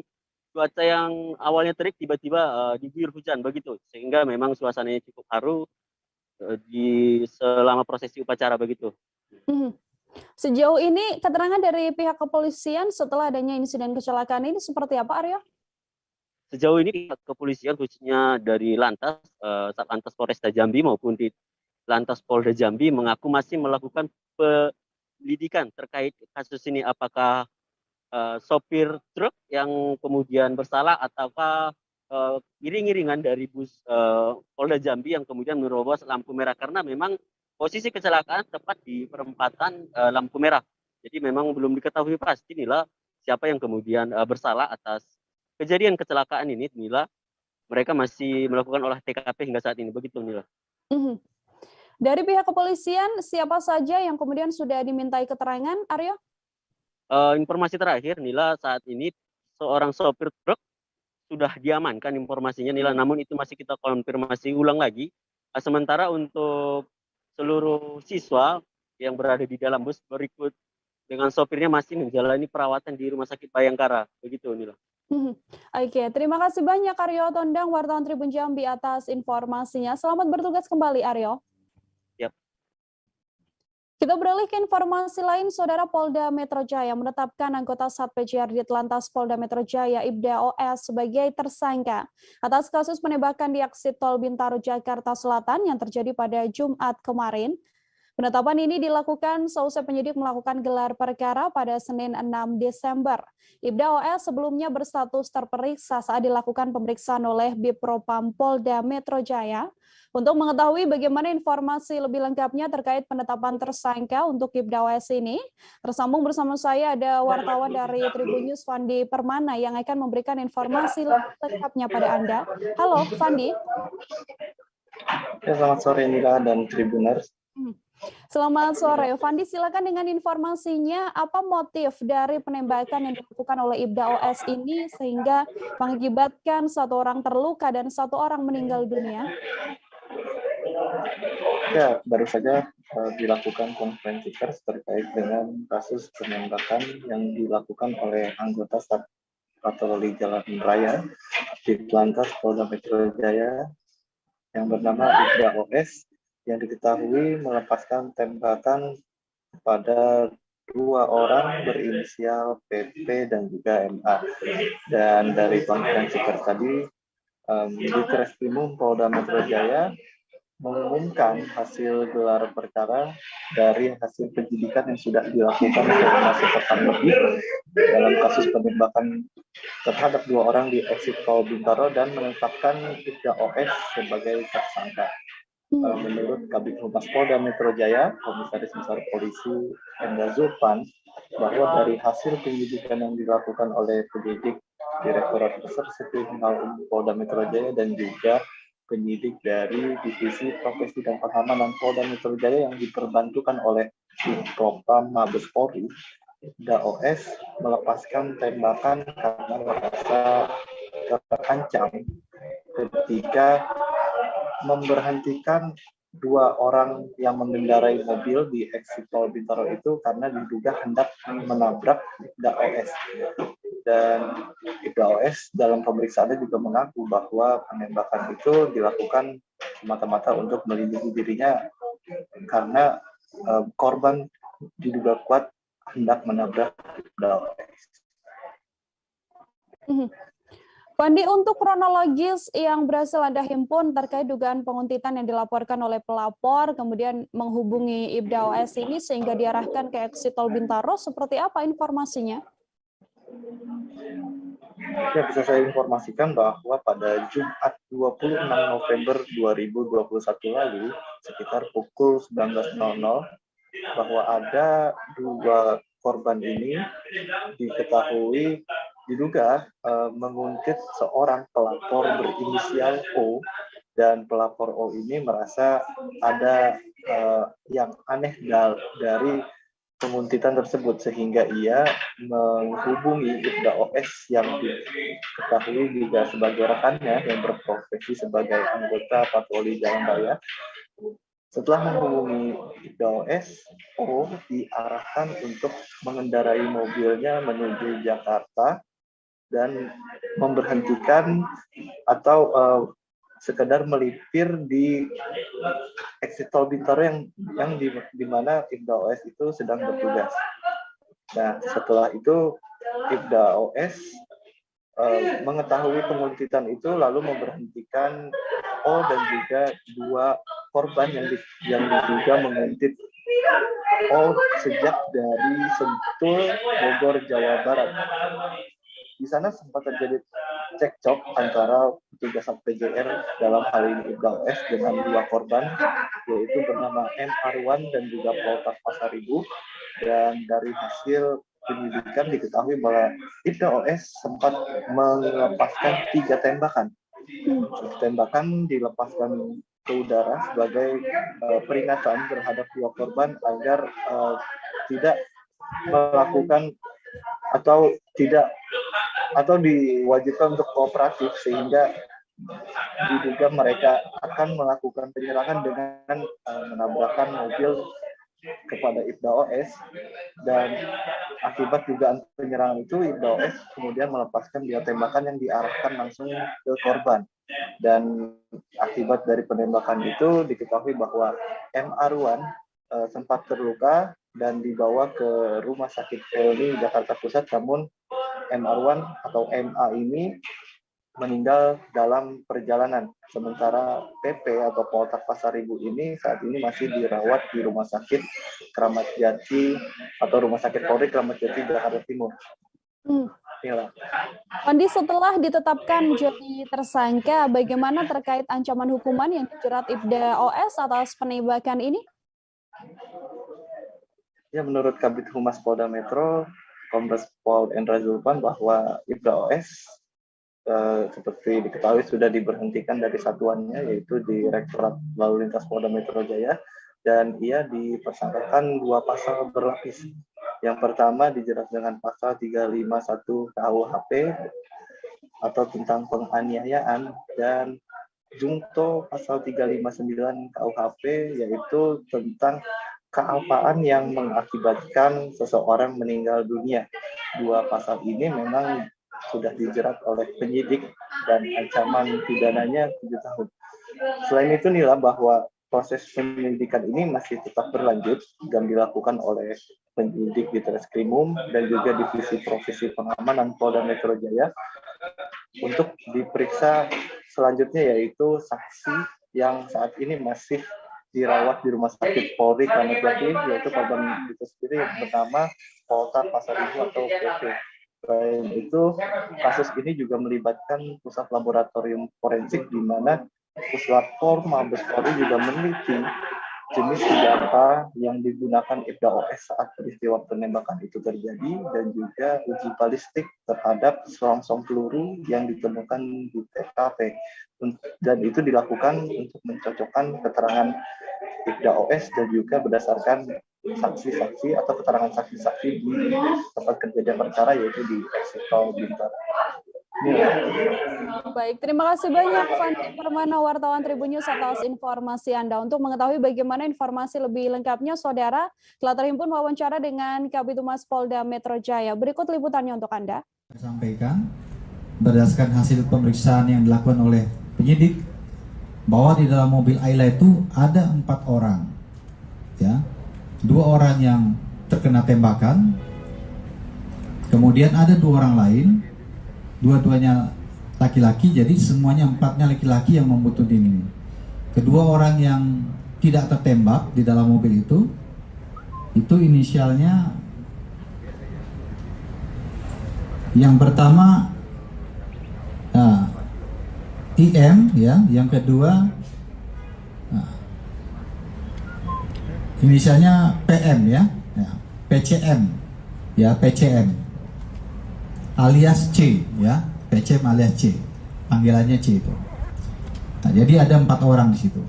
Speaker 22: cuaca yang awalnya terik tiba-tiba diguyur hujan begitu, sehingga memang suasananya cukup haru di selama prosesi upacara begitu.
Speaker 1: Sejauh ini keterangan dari pihak kepolisian setelah adanya insiden kecelakaan ini seperti apa, Aryo?
Speaker 22: Sejauh ini pihak kepolisian khususnya dari Satlantas Polresta Jambi maupun di Lantas Polda Jambi mengaku masih melakukan penyelidikan terkait kasus ini, apakah sopir truk yang kemudian bersalah ataukah iring-iringan dari bus Polda Jambi yang kemudian menerobos lampu merah, karena memang posisi kecelakaan tepat di perempatan lampu merah. Jadi memang belum diketahui pasti Nila siapa yang kemudian bersalah atas kejadian kecelakaan ini. Nila, mereka masih melakukan olah TKP hingga saat ini begitu Nila.
Speaker 1: Dari pihak kepolisian siapa saja yang kemudian sudah dimintai keterangan, Aryo?
Speaker 22: Informasi terakhir Nila, saat ini seorang sopir truk sudah diamankan informasinya Nila, namun itu masih kita konfirmasi ulang lagi. Sementara untuk seluruh siswa yang berada di dalam bus berikut dengan sopirnya masih menjalani perawatan di Rumah Sakit Bayangkara, begitu Nila.
Speaker 1: Oke, terima kasih banyak Aryo Tondang, wartawan Tribun Jambi atas informasinya. Selamat bertugas kembali, Aryo. Kita beralih ke informasi lain, Saudara. Polda Metro Jaya menetapkan anggota Satpejr Ditlantas Polda Metro Jaya Ibda OS sebagai tersangka atas kasus penembakan di eksit tol Bintaro Jakarta Selatan yang terjadi pada Jumat kemarin. Penetapan ini dilakukan seusai penyidik melakukan gelar perkara pada Senin 6 Desember. Ibda OS sebelumnya berstatus terperiksa saat dilakukan pemeriksaan oleh Bipropam Polda Metro Jaya. Untuk mengetahui bagaimana informasi lebih lengkapnya terkait penetapan tersangka untuk Ibda OS ini, tersambung bersama saya ada wartawan dari Tribun News, Fandi Permana, yang akan memberikan informasi lengkapnya pada Anda. Halo, Fandi.
Speaker 2: Ya, selamat sore Nila dan Tribuners.
Speaker 1: Selamat sore, Fandi. Silakan dengan informasinya, apa motif dari penembakan yang dilakukan oleh Ibda OS ini sehingga mengakibatkan satu orang terluka dan satu orang meninggal dunia?
Speaker 2: Ya, baru saja dilakukan konferensi pers terkait dengan kasus penembakan yang dilakukan oleh anggota Sat Patroli Jalan Raya Ditlantas Polda Metro Jaya yang bernama Ibda OS, yang diketahui melepaskan tembakan pada dua orang berinisial PP dan juga MA. Dan dari konferensi pers tadi, Ditreskrimum Polda Metro Jaya mengumumkan hasil gelar perkara dari hasil penyidikan yang sudah dilakukan selama sepekan lebih dalam kasus penembakan terhadap dua orang di eksit tol Bintaro dan menetapkan Ibda OS sebagai tersangka. Menurut Kabid Humas Polda Metro Jaya, Komisaris Besar Polisi Endra Zulfan, bahwa dari hasil penyidikan yang dilakukan oleh penyidik Direktorat Reserse Kriminal Umum Polda Metro Jaya dan juga penyidik dari Divisi Profesi dan Pengamanan Polda Metro Jaya yang diperbantukan oleh Propam Mabes Polri, Ibda OS melepaskan tembakan karena merasa terancam ketika memberhentikan dua orang yang mengendarai mobil di eksit tol Bintaro itu karena diduga hendak menabrak Ibda OS. Dan Ibda OS dalam pemeriksaannya juga mengaku bahwa penembakan itu dilakukan semata-mata untuk melindungi dirinya karena korban diduga kuat hendak menabrak Ibda OS.
Speaker 1: Fandi, untuk kronologis yang berhasil Anda himpun terkait dugaan penguntitan yang dilaporkan oleh pelapor, kemudian menghubungi Ibda OS ini sehingga diarahkan ke eksit tol Bintaro, seperti apa informasinya?
Speaker 2: Ya, bisa saya informasikan bahwa pada Jumat 26 November 2021 lalu, sekitar pukul 19.00, bahwa ada dua korban ini diketahui diduga menguntit seorang pelapor berinisial O, dan pelapor O ini merasa ada yang aneh dari penguntitan tersebut sehingga ia menghubungi Ibda OS yang diketahui juga sebagai rekannya yang berprofesi sebagai anggota patroli jalan raya. Setelah menghubungi Ibda OS, O diarahkan untuk mengendarai mobilnya menuju Jakarta dan memberhentikan atau sekedar melipir di exit tol Bintaro yang di mana Ibda OS itu sedang bertugas. Nah, setelah itu Ibda OS mengetahui penguntitan itu lalu memberhentikan O dan juga 2 korban yang diduga menguntit O sejak dari Sentul, Bogor, Jawa Barat. Di sana sempat terjadi cekcok antara petugas PJR dalam hal ini Ibda OS dengan 2 korban, yaitu bernama M. Arwan dan juga Polres Pasaribu. Dan dari hasil penyidikan diketahui bahwa Ibda OS sempat melepaskan 3 tembakan. Tembakan dilepaskan ke udara sebagai peringatan terhadap 2 korban agar tidak melakukan atau diwajibkan untuk kooperatif, sehingga diduga mereka akan melakukan penyerangan dengan menabrakkan mobil kepada Ibda OS, dan akibat dugaan penyerangan itu Ibda OS kemudian melepaskan 2 tembakan yang diarahkan langsung ke korban. Dan akibat dari penembakan itu diketahui bahwa M. Arwan sempat terluka dan dibawa ke Rumah Sakit Polri Jakarta Pusat, namun M. Arwan atau MA ini meninggal dalam perjalanan. Sementara PP atau Polres Pasaribu ini saat ini masih dirawat di Rumah Sakit Kramat Jati atau Rumah Sakit Polri Kramat Jati Jakarta Timur.
Speaker 1: Andi, setelah ditetapkan jadi tersangka, bagaimana terkait ancaman hukuman yang dijerat Ibda OS atas penembakan ini?
Speaker 2: Ya, menurut Kabid Humas Polda Metro, Kombes Pol Endra Zulpan, bahwa Ibda OS seperti diketahui sudah diberhentikan dari satuannya, yaitu Direktorat Lalu Lintas Polda Metro Jaya, dan ia dipersangkakan 2 pasal berlapis. Yang pertama dijerat dengan pasal 351 KUHP atau tentang penganiayaan, dan jungto pasal 359 KUHP yaitu tentang kealpaan yang mengakibatkan seseorang meninggal dunia. 2 pasal ini memang sudah dijerat oleh penyidik dan ancaman pidananya 7 tahun. Selain itu nilai bahwa proses penyelidikan ini masih tetap berlanjut dan dilakukan oleh penyidik di Treskrimum dan juga Divisi Profesi Pengamanan Polda Metro Jaya untuk diperiksa selanjutnya, yaitu saksi yang saat ini masih dirawat di Rumah Sakit Polri Kramat Jati, yaitu korban itu sendiri yang bernama Polres Pasaribu atau PP. Selain itu, kasus ini juga melibatkan pusat laboratorium forensik, di mana Puslapor Mabes Polri juga meneliti jenis senjata yang digunakan Ibda OS saat peristiwa penembakan itu terjadi, dan juga uji balistik terhadap selongsong peluru yang ditemukan di TKP. Dan itu dilakukan untuk mencocokkan keterangan Ibda OS dan juga berdasarkan saksi-saksi atau keterangan saksi-saksi di tempat kejadian perkara, yaitu di exit tol Bintaro.
Speaker 1: Baik, terima kasih banyak Fandi Permana, wartawan Tribun News, atas informasi Anda. Untuk mengetahui bagaimana informasi lebih lengkapnya, saudara telah terhimpun wawancara dengan Kabid Humas Polda Metro Jaya. Berikut liputannya untuk Anda.
Speaker 4: Sampaikan berdasarkan hasil pemeriksaan yang dilakukan oleh penyidik bahwa di dalam mobil Ayla itu ada 4 orang, ya, 2 orang yang terkena tembakan, kemudian ada 2 orang lain, dua-duanya laki-laki, jadi semuanya 4-nya laki-laki yang membutut ini. Kedua orang yang tidak tertembak di dalam mobil itu inisialnya, yang pertama IM, ya, yang kedua inisialnya PM, ya, PCM, ya, PCM alias C, ya, PCM alias C, panggilannya C itu. Nah, jadi ada 4 orang di situ.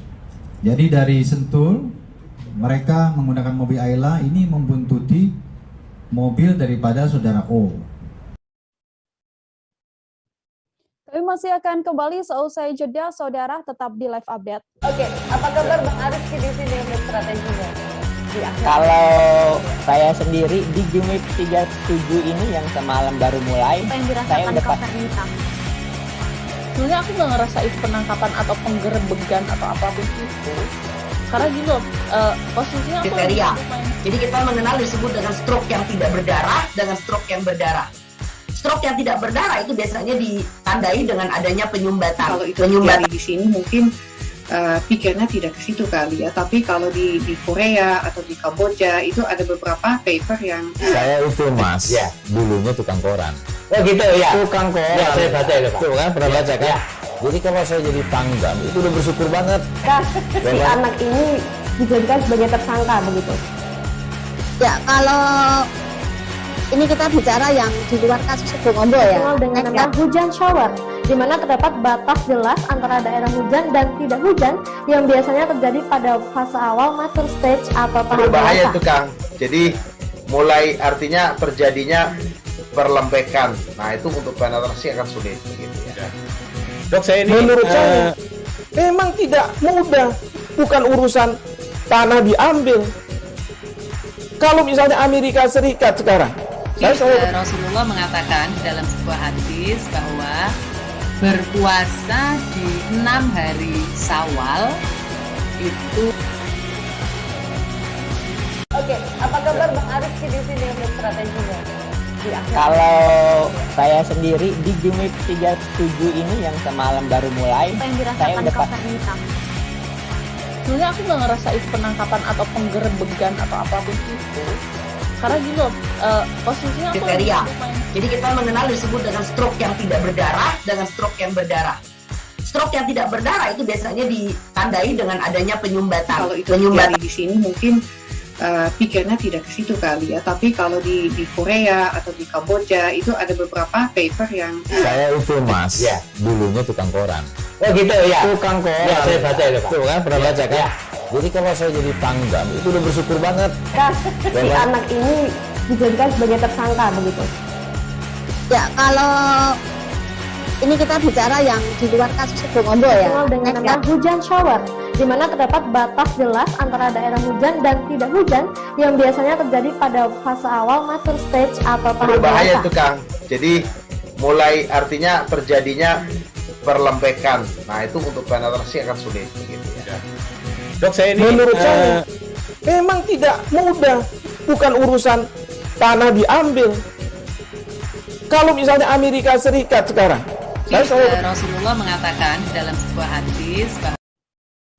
Speaker 4: Jadi dari Sentul mereka menggunakan mobil Ayla ini membuntuti mobil daripada saudara O.
Speaker 1: Kami masih akan kembali seusai jeda, saudara, tetap di live update.
Speaker 11: Oke, apa kabar Bang Aris di sini untuk strateginya?
Speaker 12: Kalau saya sendiri di Jumip 37 ini yang semalam baru mulai, saya udah
Speaker 13: sebenarnya aku nggak ngerasa itu penangkapan atau penggerebegan atau apapun itu, karena gini loh, posisinya aku
Speaker 14: kriteria. Jadi kita mengenal disebut dengan stroke yang tidak berdarah dengan stroke yang berdarah. Stroke yang tidak berdarah itu biasanya ditandai dengan adanya penyumbatan.
Speaker 15: Kalau itu terjadi di sini mungkin pikirnya tidak ke situ kali ya, tapi kalau di Korea atau di Kamboja itu ada beberapa paper yang
Speaker 16: saya itu mas, ya dulunya tukang koran.
Speaker 12: Oh gitu ya.
Speaker 16: Tukang koran.
Speaker 12: Ya, saya baca itu Pak.
Speaker 16: Tuh kan pernah baca kan?
Speaker 12: Ya.
Speaker 16: Jadi kalau saya jadi tanggam itu udah bersyukur banget.
Speaker 18: Si anak ini dijadikan sebagai tersangka begitu.
Speaker 19: Ya kalau ini kita bicara yang di luar kasus Sebongombo ya.
Speaker 18: Dengan nama hujan shower, di mana terdapat batas jelas antara daerah hujan dan tidak hujan yang biasanya terjadi pada fase awal mature stage atau tahap
Speaker 17: berbahaya
Speaker 18: dewasa.
Speaker 17: itu Kang. Jadi mulai artinya terjadinya perlembekan. Nah itu untuk penetrasi akan sulit gitu ya.
Speaker 20: Dok, saya ini menurut saya memang tidak mudah, bukan urusan tanah diambil. Kalau misalnya Amerika Serikat sekarang,
Speaker 21: Rasulullah mengatakan dalam sebuah hadis bahwa berpuasa di 6 hari Syawal itu.
Speaker 11: Oke, apa kabar Bang Ariski di sini untuk strateginya?
Speaker 12: Kalau saya sendiri di Jumip 37 ini yang semalam baru mulai, saya udah
Speaker 13: sebenarnya aku nggak ngerasa itu penangkapan atau penggerebegan atau apapun itu, karena gini loh, posisinya aku
Speaker 14: kriteria. Jadi kita mengenal disebut dengan stroke yang tidak berdarah dengan stroke yang berdarah. Stroke yang tidak berdarah itu biasanya ditandai dengan adanya penyumbatan.
Speaker 15: Kalau itu terjadi di sini mungkin pikirnya tidak ke situ kali ya, tapi kalau di Korea atau di Kamboja itu ada beberapa paper yang
Speaker 16: saya itu mas, ya dulunya tukang koran.
Speaker 12: Oh gitu ya.
Speaker 16: Tukang koran.
Speaker 12: Ya, saya baca itu Pak.
Speaker 16: Tuh kan pernah baca kan?
Speaker 12: Ya.
Speaker 16: Jadi kalau saya jadi tanggam itu udah bersyukur banget.
Speaker 18: Si anak ini dijadikan sebagai tersangka begitu.
Speaker 19: Ya kalau ini kita bicara yang di luar kasus Sebongombo ya.
Speaker 18: Dengan nama hujan shower, di mana terdapat batas jelas antara daerah hujan dan tidak hujan yang biasanya terjadi pada fase awal mature stage atau tahap
Speaker 17: berbahaya
Speaker 18: dewasa.
Speaker 17: itu Kang. Jadi mulai artinya terjadinya perlembekan. Nah itu untuk penetrasi akan sulit gitu ya.
Speaker 20: Dok, saya ini menurut saya memang tidak mudah, bukan urusan tanah diambil. Kalau misalnya Amerika Serikat sekarang,
Speaker 21: Rasulullah mengatakan dalam sebuah hadis bahwa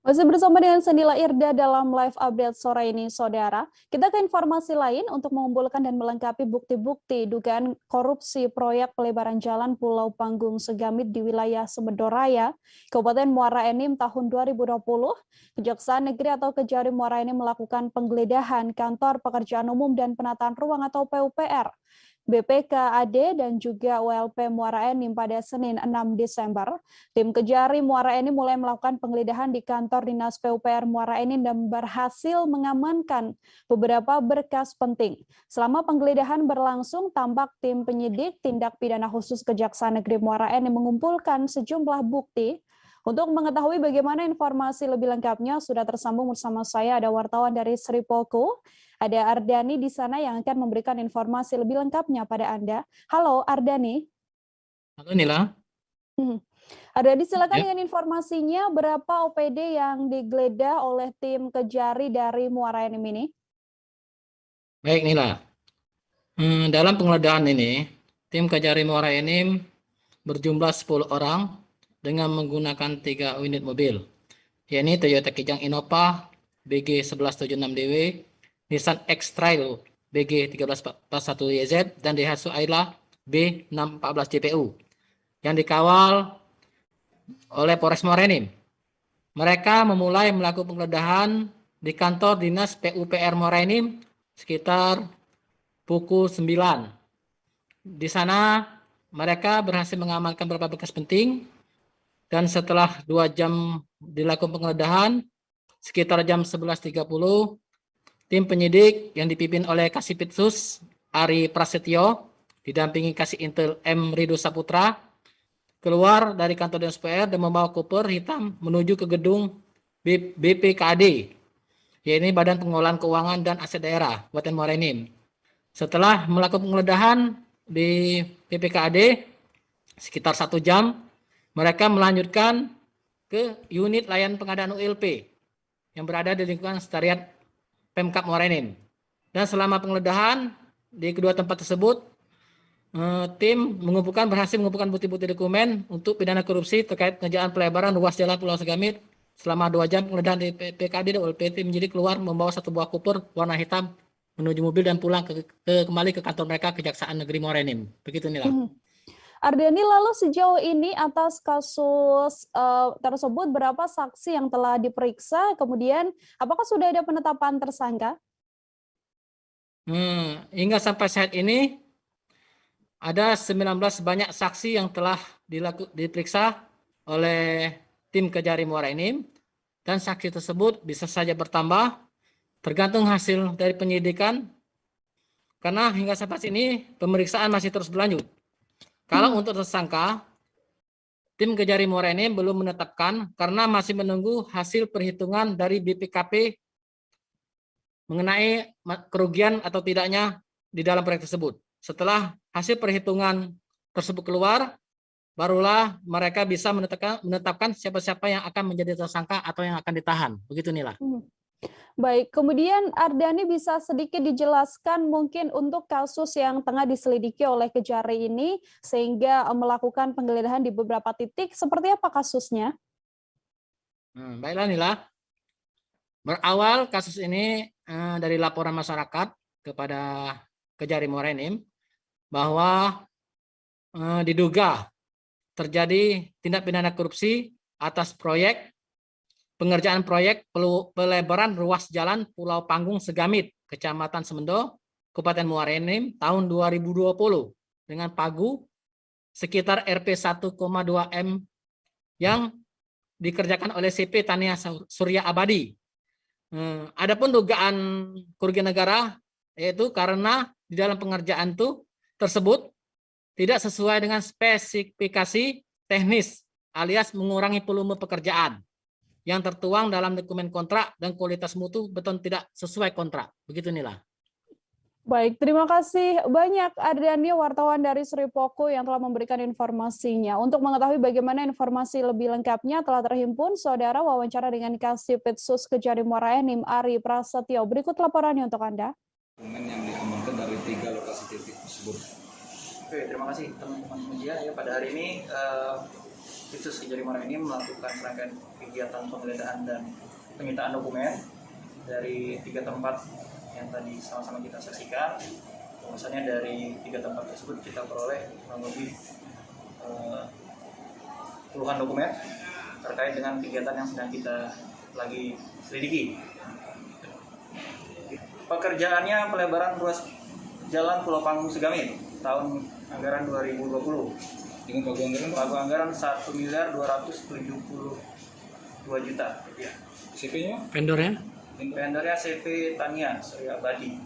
Speaker 1: masih bersama dengan Sendila Irda dalam live update sore ini, saudara. Kita ke informasi lain untuk mengumpulkan dan melengkapi bukti-bukti dugaan korupsi proyek pelebaran jalan Pulau Panggung Segamit di wilayah Sumedoraya, Kabupaten Muara Enim tahun 2020. Kejaksaan Negeri atau Kejari Muara Enim melakukan penggeledahan kantor pekerjaan umum dan penataan ruang atau PUPR, BPKAD dan juga WLP Muara Enim pada Senin 6 Desember. Tim Kejari Muara Enim mulai melakukan penggeledahan di kantor Dinas PUPR Muara Enim dan berhasil mengamankan beberapa berkas penting. Selama penggeledahan berlangsung, tampak tim penyidik tindak pidana khusus Kejaksaan Negeri Muara Enim mengumpulkan sejumlah bukti. Untuk mengetahui bagaimana informasi lebih lengkapnya, sudah tersambung bersama saya ada wartawan dari Sri Polko. Ada Ardani di sana yang akan memberikan informasi lebih lengkapnya pada Anda. Halo Ardani.
Speaker 3: Halo Nila.
Speaker 1: Ardani, silakan dengan informasinya, berapa OPD yang digeledah oleh tim Kejari dari Muara Enim ini?
Speaker 3: Baik Nila. Dalam penggeledahan ini, tim Kejari Muara Enim berjumlah 10 orang dengan menggunakan 3 unit mobil, yakni Toyota Kijang Innova BG 1176DW, Nissan X-Trail BG 1341YZ, dan Daihatsu Ayla B614JPU yang dikawal oleh Polres Muara Enim. Mereka memulai melakukan penggeledahan di kantor Dinas PUPR Muara Enim sekitar pukul 9. Di sana mereka berhasil mengamankan beberapa berkas penting, dan setelah 2 jam dilakukan penggeledahan, sekitar jam 11.30, tim penyidik yang dipimpin oleh Kasipitsus Ari Prasetyo didampingi Kasih Intel M. Rido Saputra keluar dari kantor Dinas PUPR dan membawa koper hitam menuju ke gedung BPKAD, yaitu Badan Pengelolaan Keuangan dan Aset Daerah Kabupaten Muara Enim. Setelah melakukan penggeledahan di PPKAD sekitar 1 jam, mereka melanjutkan ke unit layanan pengadaan ULP yang berada di lingkungan Sekretariat Pemkab Muara Enim. Dan selama penggeledahan di kedua tempat tersebut, tim berhasil mengumpulkan bukti-bukti dokumen untuk pidana korupsi terkait pengerjaan pelebaran ruas jalan Pulau Segamit. Selama 2 jam penggeledahan di PPKAD dan ULP, tim menjadi keluar membawa 1 buah koper warna hitam menuju mobil dan pulang kembali ke kantor mereka Kejaksaan Negeri Muara Enim. Begitu Nila.
Speaker 1: Ardhani, lalu sejauh ini atas kasus tersebut berapa saksi yang telah diperiksa? Kemudian apakah sudah ada penetapan tersangka?
Speaker 3: Hingga sampai saat ini ada 19 banyak saksi yang telah diperiksa oleh tim Kejari Muara Enim, dan saksi tersebut bisa saja bertambah tergantung hasil dari penyidikan, karena hingga sampai ini pemeriksaan masih terus berlanjut. Kalau untuk tersangka, tim Kejari Muara Enim belum menetapkan karena masih menunggu hasil perhitungan dari BPKP mengenai kerugian atau tidaknya di dalam proyek tersebut. Setelah hasil perhitungan tersebut keluar, barulah mereka bisa menetapkan siapa-siapa yang akan menjadi tersangka atau yang akan ditahan. Begitu Nila.
Speaker 1: Baik, kemudian Ardhani bisa sedikit dijelaskan mungkin untuk kasus yang tengah diselidiki oleh Kejari ini sehingga melakukan penggeledahan di beberapa titik, seperti apa kasusnya?
Speaker 3: Baiklah Nila. Berawal kasus ini dari laporan masyarakat kepada Kejari Muara Enim bahwa diduga terjadi tindak pidana korupsi atas pengerjaan proyek pelebaran ruas jalan Pulau Panggung Segamit, Kecamatan Semendo, Kabupaten Muara Enim tahun 2020 dengan pagu sekitar Rp 1,2 M yang dikerjakan oleh CP Tania Surya Abadi. Adapun dugaan kerugian negara yaitu karena di dalam pengerjaan tersebut tidak sesuai dengan spesifikasi teknis alias mengurangi volume pekerjaan yang tertuang dalam dokumen kontrak dan kualitas mutu beton tidak sesuai kontrak. Begitu Nila.
Speaker 1: Baik, terima kasih banyak Ardhani, wartawan dari Sri Poko yang telah memberikan informasinya. Untuk mengetahui bagaimana informasi lebih lengkapnya telah terhimpun saudara wawancara dengan Kasipitsus Kejari Muara Enim Ari Prasetyo. Berikut laporannya untuk Anda.
Speaker 5: Yang diamankan dari 3 lokasi titik tersebut. Oke, terima kasih teman-teman media. Ya, pada hari ini Pitsus Kejari Muara Enim melakukan serangkaian kegiatan penggeledahan dan penyitaan dokumen dari 3 tempat yang tadi sama-sama kita saksikan. Bahwasanya dari 3 tempat tersebut kita peroleh kurang lebih puluhan dokumen terkait dengan kegiatan yang sedang kita lagi selidiki. Pekerjaannya pelebaran ruas jalan Pulau Panggung Segamit tahun anggaran 2020. Dengan pagu anggaran 1.272 juta. Ya. CP-nya?
Speaker 3: Vendornya?
Speaker 5: Vendornya CP Tania Surya Abadi.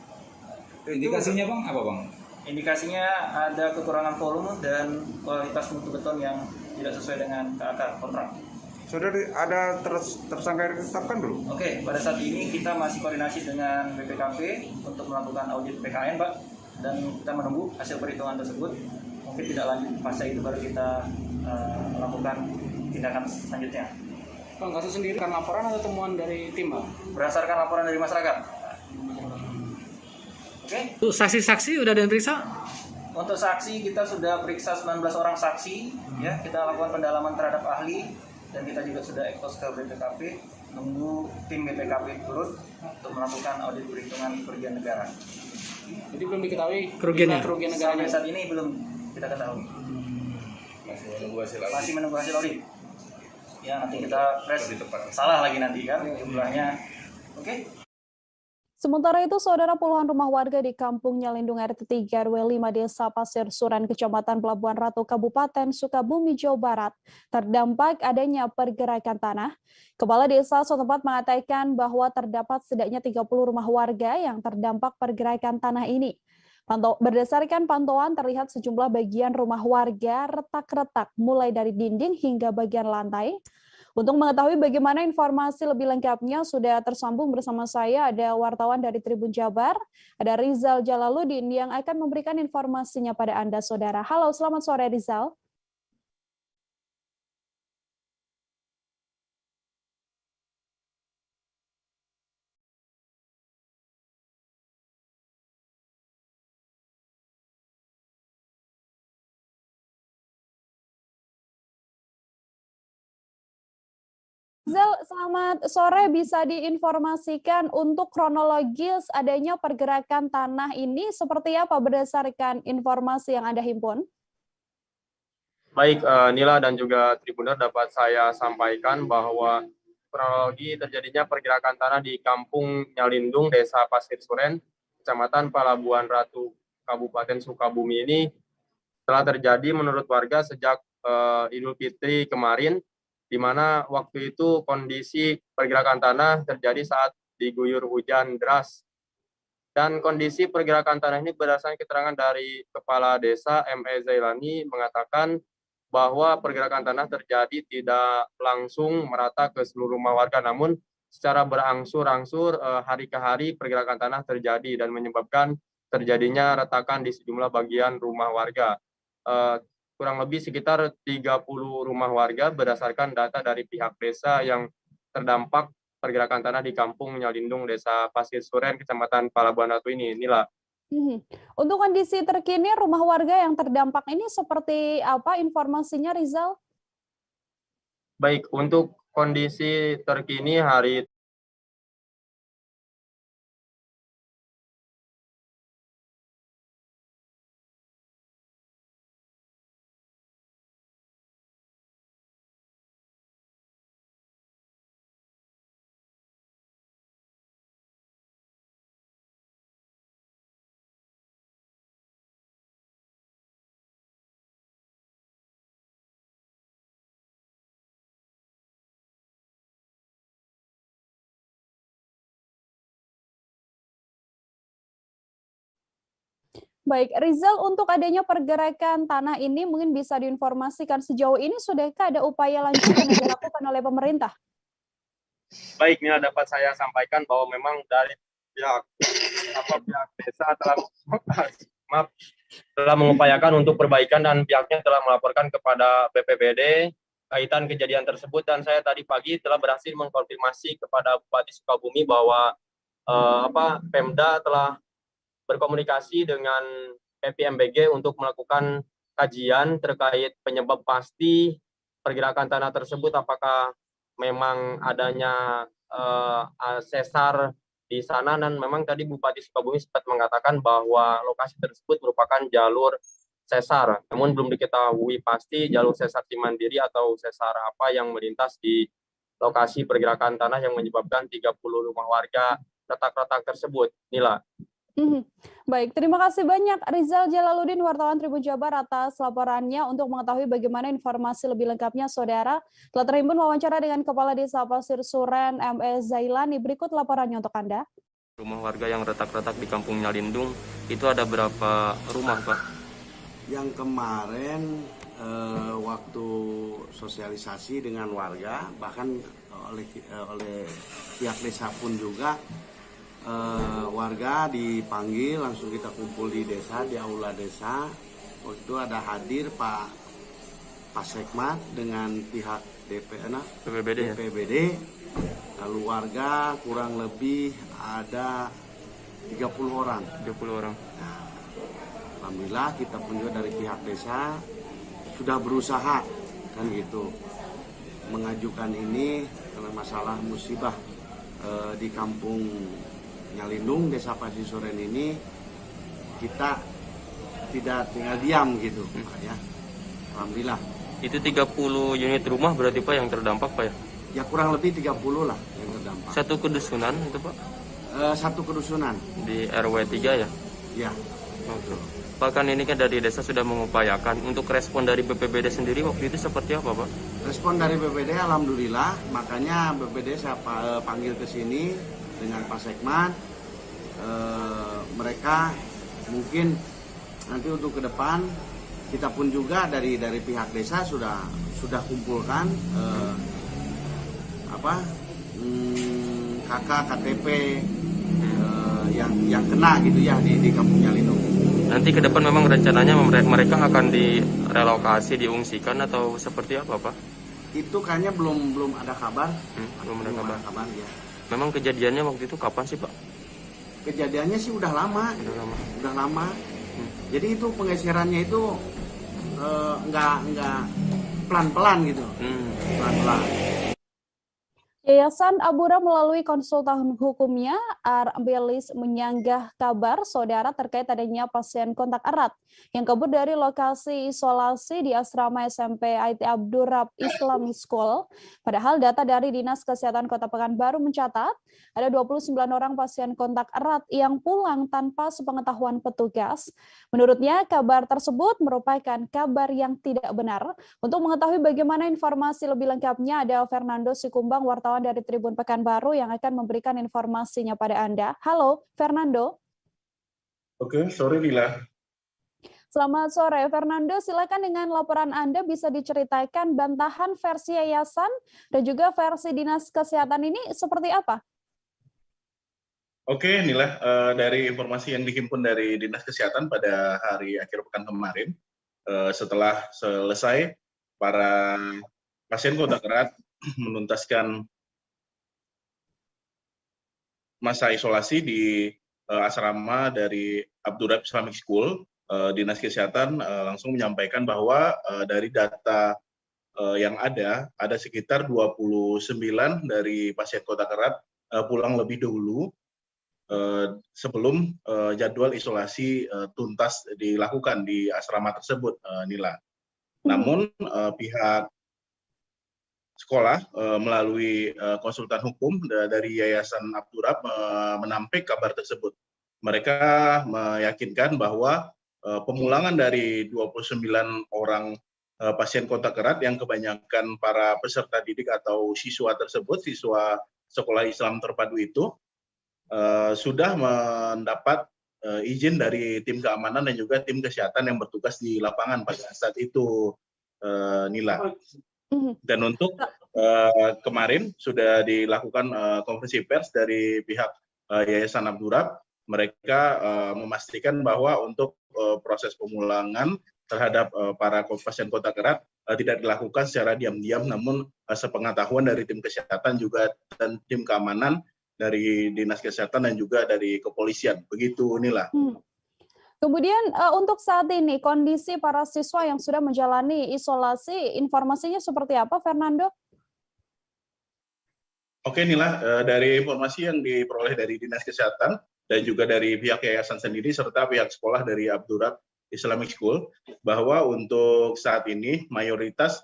Speaker 5: Indikasinya Bang apa Bang? Indikasinya ada kekurangan volume dan kualitas mutu beton yang tidak sesuai dengan KAK kontrak.
Speaker 7: Saudara ada tersangka yang ditetapkan belum?
Speaker 5: Oke, pada saat ini kita masih koordinasi dengan BPKP untuk melakukan audit PKN Pak, dan kita menunggu hasil perhitungan tersebut. Mungkin tidak lanjut pasca itu baru kita melakukan tindakan selanjutnya.
Speaker 23: Bang, kasus sendiri karena laporan atau temuan dari tim Bang?
Speaker 5: Berdasarkan laporan dari masyarakat. Oke.
Speaker 3: Saksi-saksi udah diperiksa?
Speaker 5: Untuk saksi kita sudah periksa 19 orang saksi, ya kita lakukan pendalaman terhadap ahli dan kita juga sudah ekspos ke BPKP, nunggu tim BPKP turun untuk melakukan audit perhitungan kerugian negara.
Speaker 23: Jadi belum diketahui
Speaker 3: kerugian
Speaker 5: negara sampai saat ini belum kita ketahui. Masih menunggu hasil audit. Ya nanti kita press salah lagi nanti kan jumlahnya. Oke.
Speaker 1: Sementara itu, saudara, puluhan rumah warga di Kampung Nyalindung RT 3 RW 5 Desa Pasir Suran, Kecamatan Pelabuhan Ratu, Kabupaten Sukabumi, Jawa Barat, terdampak adanya pergerakan tanah. Kepala Desa setempat mengatakan bahwa terdapat setidaknya 30 rumah warga yang terdampak pergerakan tanah ini. Berdasarkan pantauan, terlihat sejumlah bagian rumah warga retak-retak, mulai dari dinding hingga bagian lantai. Untuk mengetahui bagaimana informasi lebih lengkapnya, sudah tersambung bersama saya ada wartawan dari Tribun Jabar, ada Rizal Jalaluddin yang akan memberikan informasinya pada Anda, Saudara. Halo, selamat sore Rizal. Rizal, selamat sore. Bisa diinformasikan untuk kronologis adanya pergerakan tanah ini seperti apa berdasarkan informasi yang Anda himpun?
Speaker 8: Baik, Nila dan juga Tribuner, dapat saya sampaikan bahwa kronologi terjadinya pergerakan tanah di Kampung Nyalindung, Desa Pasir Suren, Kecamatan Palabuhan Ratu, Kabupaten Sukabumi ini telah terjadi menurut warga sejak Idul Fitri kemarin, di mana waktu itu kondisi pergerakan tanah terjadi saat diguyur hujan deras. Dan kondisi pergerakan tanah ini berdasarkan keterangan dari Kepala Desa M.E. Zailani mengatakan bahwa pergerakan tanah terjadi tidak langsung merata ke seluruh rumah warga, namun secara berangsur-angsur hari ke hari pergerakan tanah terjadi dan menyebabkan terjadinya retakan di sejumlah bagian rumah warga. Kurang lebih sekitar 30 rumah warga berdasarkan data dari pihak desa yang terdampak pergerakan tanah di Kampung Nyalindung, Desa Pasir Suren, Kecamatan Palabuhan Ratu ini, Nila.
Speaker 1: Untuk kondisi terkini rumah warga yang terdampak ini seperti apa informasinya, Rizal?
Speaker 8: Baik, untuk kondisi terkini hari
Speaker 1: Baik, Rizal, untuk adanya pergerakan tanah ini mungkin bisa diinformasikan sejauh ini sudahkah ada upaya lanjutan yang dilakukan oleh pemerintah?
Speaker 8: Baik, Nila, dapat saya sampaikan bahwa memang dari pihak desa telah mengupayakan untuk perbaikan dan pihaknya telah melaporkan kepada BPBD kaitan kejadian tersebut, dan saya tadi pagi telah berhasil mengkonfirmasi kepada Bupati Sukabumi bahwa Pemda telah berkomunikasi dengan PPMBG untuk melakukan kajian terkait penyebab pasti pergerakan tanah tersebut, apakah memang adanya sesar di sana, dan memang tadi Bupati Sukabumi sempat mengatakan bahwa lokasi tersebut merupakan jalur sesar, namun belum diketahui pasti jalur sesar Cimandiri atau sesar apa yang melintas di lokasi pergerakan tanah yang menyebabkan 30 rumah warga retak-retak tersebut, Nila.
Speaker 1: Baik, terima kasih banyak Rizal Jalaluddin, wartawan Tribun Jabar, atas laporannya. Untuk mengetahui bagaimana informasi lebih lengkapnya, Saudara, telah terhimpun wawancara dengan Kepala Desa Pasir Suren M.E. Zailani. Berikut laporannya untuk Anda.
Speaker 8: Rumah warga yang retak-retak di Kampung Nyalindung, itu ada berapa rumah, Pak?
Speaker 9: Yang kemarin waktu sosialisasi dengan warga, bahkan oleh pihak desa pun juga, warga dipanggil, langsung kita kumpul di desa, di aula desa. Waktu itu ada hadir Pak Sekmat dengan pihak BPBD. Lalu warga kurang lebih ada 30 orang. Nah, alhamdulillah kita pun juga dari pihak desa sudah berusaha kan gitu mengajukan ini karena masalah musibah di Kampung Nyalindung, Desa Pasir Suren ini, kita tidak tinggal diam gitu, ya. Alhamdulillah.
Speaker 8: Itu 30 unit rumah berarti Pak yang terdampak, Pak ya?
Speaker 9: Ya kurang lebih 30 lah yang terdampak.
Speaker 8: Satu kedusunan itu Pak?
Speaker 9: Satu kedusunan.
Speaker 8: Di RW 3 ya?
Speaker 9: Ya.
Speaker 8: Oke. Pak, kan ini kan dari desa sudah mengupayakan. Untuk respon dari BPBD sendiri waktu itu seperti apa Pak?
Speaker 9: Respon dari BPBD alhamdulillah, makanya BPBD saya panggil ke sini dengan Pak Sekman. Mereka mungkin nanti untuk ke depan kita pun juga dari pihak desa sudah kumpulkan kakak KTP yang kena gitu ya di Kampung Nyalindung.
Speaker 8: Nanti ke depan memang rencananya mereka akan direlokasi, diungsikan atau seperti apa, Pak?
Speaker 9: Itu kayaknya belum ada kabar.
Speaker 8: Belum ada kabar
Speaker 9: ya.
Speaker 8: Memang kejadiannya waktu itu kapan sih, Pak?
Speaker 9: Kejadiannya sih udah lama. Jadi itu penggeserannya itu nggak pelan-pelan gitu. Pelan-pelan.
Speaker 1: Yayasan Abura melalui konsultan hukumnya, Arbelis menyanggah kabar saudara terkait adanya pasien kontak erat yang kabur dari lokasi isolasi di asrama SMP IT Abdurrab Islamic School. Padahal data dari Dinas Kesehatan Kota Pekanbaru mencatat ada 29 orang pasien kontak erat yang pulang tanpa sepengetahuan petugas. Menurutnya, kabar tersebut merupakan kabar yang tidak benar. Untuk mengetahui bagaimana informasi lebih lengkapnya, ada Fernando Sikumbang, wartawan dari Tribun Pekanbaru yang akan memberikan informasinya pada Anda. Halo, Fernando.
Speaker 6: Oke, sore Lila.
Speaker 1: Selamat sore, Fernando. Silakan dengan laporan Anda bisa diceritakan bantahan versi yayasan dan juga versi Dinas Kesehatan ini seperti apa?
Speaker 6: Oke, Nila, dari informasi yang dihimpun dari Dinas Kesehatan pada hari akhir pekan kemarin, setelah selesai para pasien kontak erat menuntaskan masa isolasi di asrama dari Abdurrab Islamic School, Dinas Kesehatan langsung menyampaikan bahwa dari data yang ada sekitar 29 dari pasien kontak erat pulang lebih dahulu sebelum jadwal isolasi tuntas dilakukan di asrama tersebut, Nila. Namun pihak sekolah melalui konsultan hukum dari Yayasan Abdurrab menampik kabar tersebut. Mereka meyakinkan bahwa pemulangan dari 29 orang pasien kontak erat yang kebanyakan para peserta didik atau siswa tersebut, siswa sekolah Islam terpadu itu, sudah mendapat izin dari tim keamanan dan juga tim kesehatan yang bertugas di lapangan pada saat itu, Nila. Dan untuk kemarin sudah dilakukan konferensi pers dari pihak Yayasan Abdurrab. Mereka memastikan bahwa untuk proses pemulangan terhadap para pasien kontak erat tidak dilakukan secara diam-diam, namun sepengetahuan dari tim kesehatan juga dan tim keamanan dari Dinas Kesehatan dan juga dari kepolisian. Begitu, Nila.
Speaker 1: Kemudian untuk saat ini kondisi para siswa yang sudah menjalani isolasi, informasinya seperti apa, Fernando?
Speaker 6: Oke, Nila, dari informasi yang diperoleh dari Dinas Kesehatan dan juga dari pihak yayasan sendiri serta pihak sekolah dari Abdurrab Islamic School, bahwa untuk saat ini mayoritas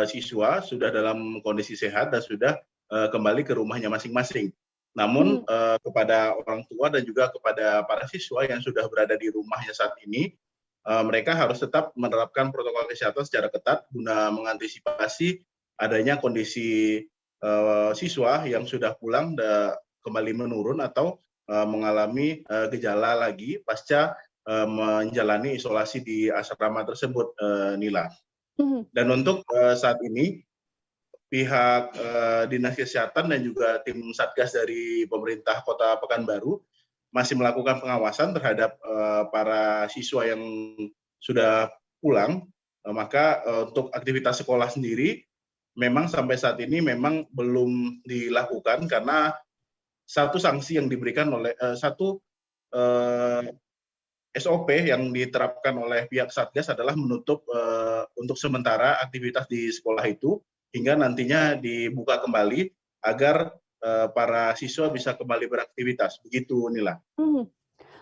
Speaker 6: siswa sudah dalam kondisi sehat dan sudah kembali ke rumahnya masing-masing. Namun kepada orang tua dan juga kepada para siswa yang sudah berada di rumahnya saat ini, mereka harus tetap menerapkan protokol kesehatan secara ketat guna mengantisipasi adanya kondisi siswa yang sudah pulang dan kembali menurun atau mengalami gejala lagi pasca menjalani isolasi di asrama tersebut, Nila. Dan untuk saat ini pihak Dinas Kesehatan dan juga tim Satgas dari pemerintah Kota Pekanbaru masih melakukan pengawasan terhadap para siswa yang sudah pulang. Maka untuk aktivitas sekolah sendiri memang sampai saat ini memang belum dilakukan karena satu sanksi yang diberikan oleh SOP yang diterapkan oleh pihak Satgas adalah menutup untuk sementara aktivitas di sekolah itu hingga nantinya dibuka kembali agar para siswa bisa kembali beraktivitas. Begitu, Nila.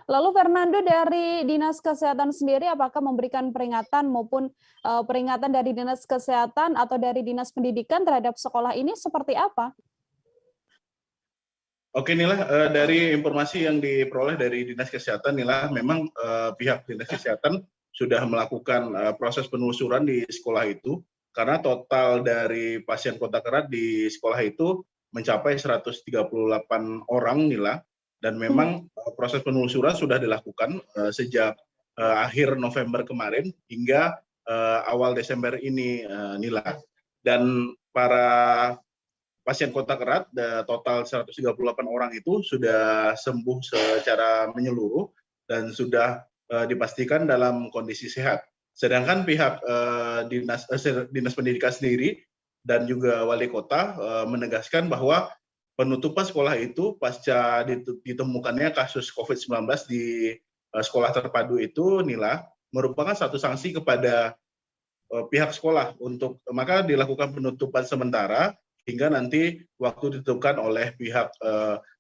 Speaker 1: Lalu Fernando, dari Dinas Kesehatan sendiri apakah memberikan peringatan maupun peringatan dari Dinas Kesehatan atau dari Dinas Pendidikan terhadap sekolah ini seperti apa?
Speaker 6: Oke, Nila, dari informasi yang diperoleh dari Dinas Kesehatan, Nila, memang pihak Dinas Kesehatan sudah melakukan proses penelusuran di sekolah itu. Karena total dari pasien kontak erat di sekolah itu mencapai 138 orang, Nila, dan memang proses penelusuran sudah dilakukan sejak akhir November kemarin hingga awal Desember ini, Nila. Dan para pasien kontak erat, total 138 orang itu sudah sembuh secara menyeluruh dan sudah dipastikan dalam kondisi sehat. Sedangkan pihak dinas pendidikan sendiri dan juga wali kota menegaskan bahwa penutupan sekolah itu pasca ditemukannya kasus COVID-19 di sekolah terpadu itu Nila merupakan satu sanksi kepada pihak sekolah maka dilakukan penutupan sementara hingga nanti waktu ditentukan oleh pihak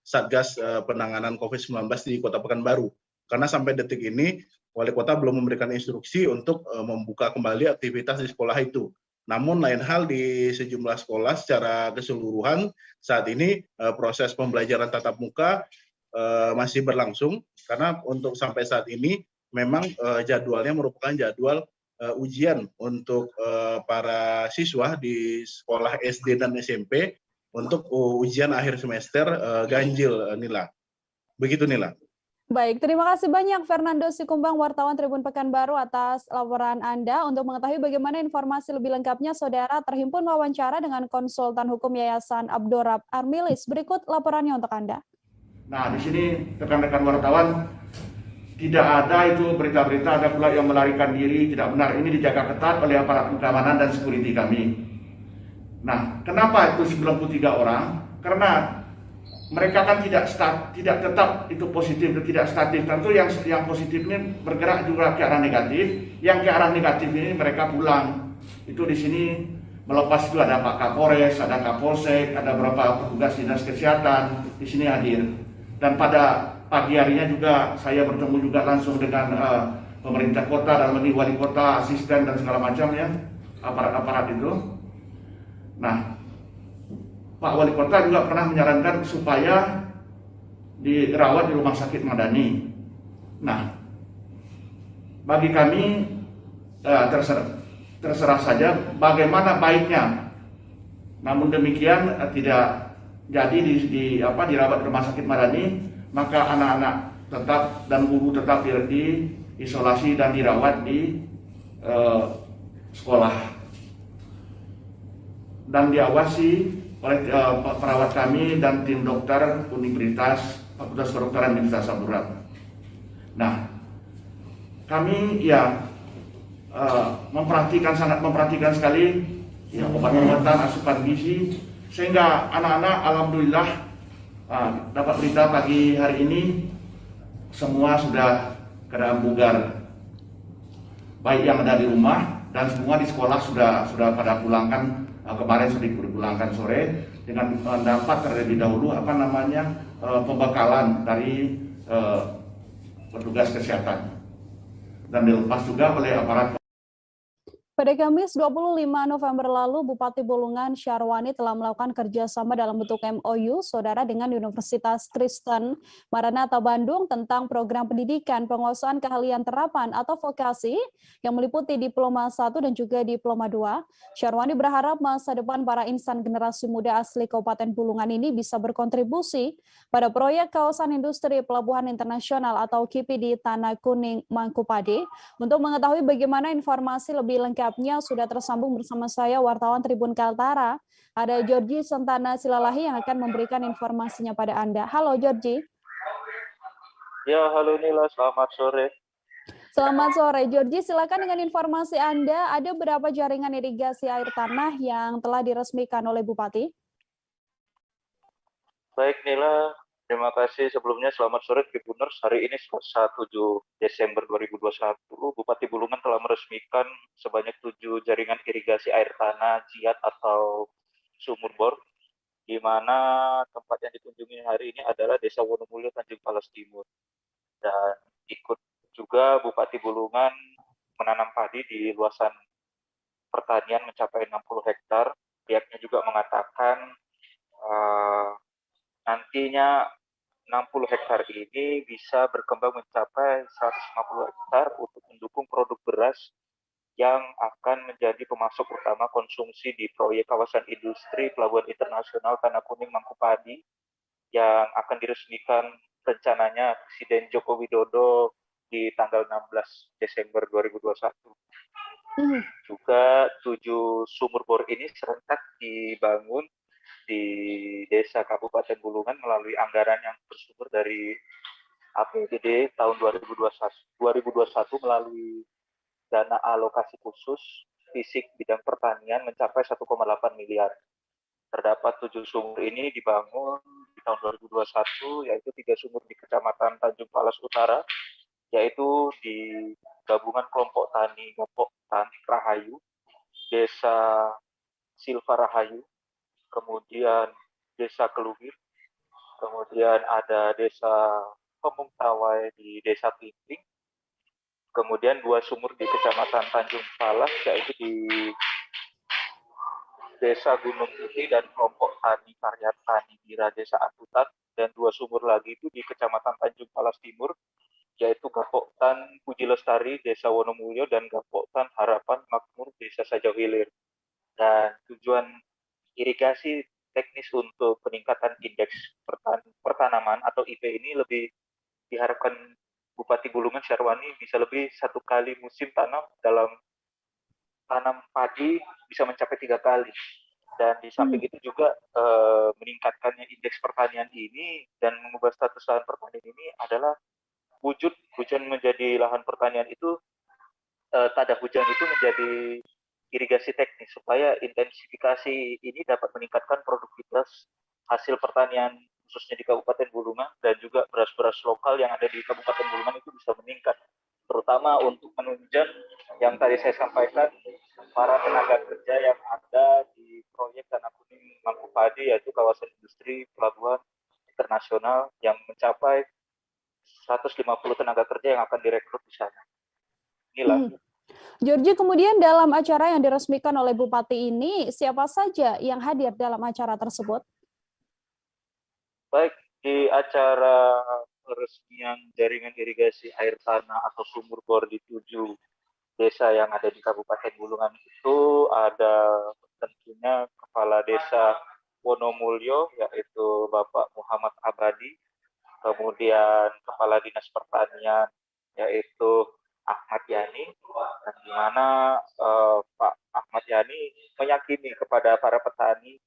Speaker 6: Satgas penanganan COVID-19 di Kota Pekanbaru. Karena sampai detik ini wali kota belum memberikan instruksi untuk membuka kembali aktivitas di sekolah itu. Namun lain hal di sejumlah sekolah secara keseluruhan saat ini proses pembelajaran tatap muka masih berlangsung karena untuk sampai saat ini memang jadwalnya merupakan jadwal ujian untuk para siswa di sekolah SD dan SMP untuk ujian akhir semester ganjil, Nila. Begitu, Nila.
Speaker 1: Baik, terima kasih banyak Fernando Sikumbang, wartawan Tribun Pekanbaru atas laporan Anda. Untuk mengetahui bagaimana informasi lebih lengkapnya, Saudara terhimpun wawancara dengan konsultan hukum Yayasan Abdurrab Armilis. Berikut laporannya untuk Anda.
Speaker 2: Nah, di sini rekan-rekan wartawan, tidak ada itu berita-berita ada pula yang melarikan diri, tidak benar. Ini dijaga ketat oleh aparat keamanan dan security kami. Nah, kenapa itu 93 orang? Karena mereka kan tidak tetap itu positif, tidak statis. Tentu yang positif ini bergerak juga ke arah negatif. Yang ke arah negatif ini mereka pulang. Itu di sini melepas itu ada Pak Kapolres, ada Kapolsek, ada beberapa petugas dinas kesehatan di sini hadir. Dan pada pagi harinya juga saya bertemu juga langsung dengan pemerintah kota dan wali kota, asisten dan segala macam ya, aparat-aparat itu. Nah, Pak Wali Kota juga pernah menyarankan supaya dirawat di Rumah Sakit Madani. Nah, bagi kami terserah saja bagaimana baiknya. Namun demikian tidak jadi dirawat di Rumah Sakit Madani, maka anak-anak tetap dan guru tetap diisolasi dan dirawat di sekolah dan diawasi oleh perawat kami dan tim dokter Universitas Fakultas Kedokteran Universitas Abdurrab. Nah, kami ya sangat memperhatikan sekali ya, obat-obatan, asupan gizi, sehingga anak-anak alhamdulillah dapat berita pagi hari ini semua sudah keadaan bugar, baik yang ada di rumah dan semua di sekolah sudah pada pulangkan. Kemarin sudah dipulangkan sore dengan mendapat terlebih dahulu pembekalan dari petugas kesehatan dan dilepas juga oleh aparat.
Speaker 1: Pada Kamis 25 November lalu, Bupati Bulungan Syarwani telah melakukan kerjasama dalam bentuk MOU, Saudara, dengan Universitas Kristen Maranatha Bandung tentang program pendidikan penguasaan keahlian terapan atau vokasi yang meliputi Diploma 1 dan juga Diploma 2. Syarwani berharap masa depan para insan generasi muda asli Kabupaten Bulungan ini bisa berkontribusi pada proyek kawasan industri pelabuhan internasional atau KIPI di Tanah Kuning, Mangkupade. Untuk mengetahui bagaimana informasi lebih lengkap sudah tersambung bersama saya wartawan Tribun Kaltara. Ada Georgie Sentana Silalahi yang akan memberikan informasinya pada Anda. Halo Georgie.
Speaker 10: Ya, halo Nila, selamat sore.
Speaker 1: Selamat sore Georgie, silakan dengan informasi Anda. Ada berapa jaringan irigasi air tanah yang telah diresmikan oleh Bupati?
Speaker 10: Baik Nila, terima kasih sebelumnya. Selamat sore Tribuners. Hari ini Selasa 7 Desember 2021, Bupati Bulungan telah meresmikan sebanyak 7 jaringan irigasi air tanah JIAT atau sumur bor, di mana tempat yang dikunjungi hari ini adalah Desa Wonomulyo, Tanjung Palas Timur. Dan ikut juga Bupati Bulungan menanam padi di luasan pertanian mencapai 60 hektar. Pihaknya juga mengatakan nantinya 60 hektar ini bisa berkembang mencapai 150 hektar untuk mendukung produk beras yang akan menjadi pemasok utama konsumsi di proyek kawasan industri pelabuhan internasional Tanah Kuning Mangkupadi yang akan diresmikan rencananya Presiden Joko Widodo di tanggal 16 Desember 2021. Juga 7 sumur bor ini serentak dibangun di desa Kabupaten Bulungan melalui anggaran yang bersumber dari APBD tahun 2021 melalui dana alokasi khusus fisik bidang pertanian mencapai 1,8 miliar. Terdapat 7 sumur ini dibangun di tahun 2021, yaitu 3 sumur di Kecamatan Tanjung Palas Utara, yaitu di gabungan kelompok tani Gapok Tani Rahayu, Desa Silva Rahayu, kemudian Desa Kelubir, kemudian ada Desa Pemungtawai di Desa Pimping, kemudian 2 sumur di Kecamatan Tanjung Palas, yaitu di Desa Gunung Putih dan kelompok tani Karya Tani Mira Desa Antutan, dan 2 sumur lagi itu di Kecamatan Tanjung Palas Timur, yaitu Gapoktan Puji Lestari Desa Wonomulyo dan Gapoktan Harapan Makmur Desa Sajawilir. Dan tujuan irigasi teknis untuk peningkatan indeks pertanaman atau IP ini lebih diharapkan Bupati Bulungan Syarwani bisa lebih 1 kali musim tanam dalam tanam padi bisa mencapai 3 kali. Dan di samping itu juga meningkatkannya indeks pertanian ini dan mengubah status lahan pertanian ini adalah wujud hujan menjadi lahan pertanian itu, tada hujan itu menjadi irigasi teknis supaya intensifikasi ini dapat meningkatkan produktivitas hasil pertanian khususnya di Kabupaten Bulungan, dan juga beras-beras lokal yang ada di Kabupaten Bulungan itu bisa meningkat, terutama untuk menunjang yang tadi saya sampaikan para tenaga kerja yang ada di proyek Tanah Kuning Mangku Padi, yaitu kawasan industri pelabuhan internasional yang mencapai 150 tenaga kerja yang akan direkrut di sana. Inilah.
Speaker 1: Georgie, kemudian dalam acara yang diresmikan oleh Bupati ini, siapa saja yang hadir dalam acara tersebut?
Speaker 10: Baik, di acara peresmian jaringan irigasi air tanah atau sumur bor di 7 desa yang ada di Kabupaten Bulungan itu ada tentunya Kepala Desa Wonomulyo, yaitu Bapak Muhammad Abadi, kemudian Kepala Dinas Pertanian, yaitu Ahmad Yani, dan di mana Pak Ahmad Yani meyakini kepada para petani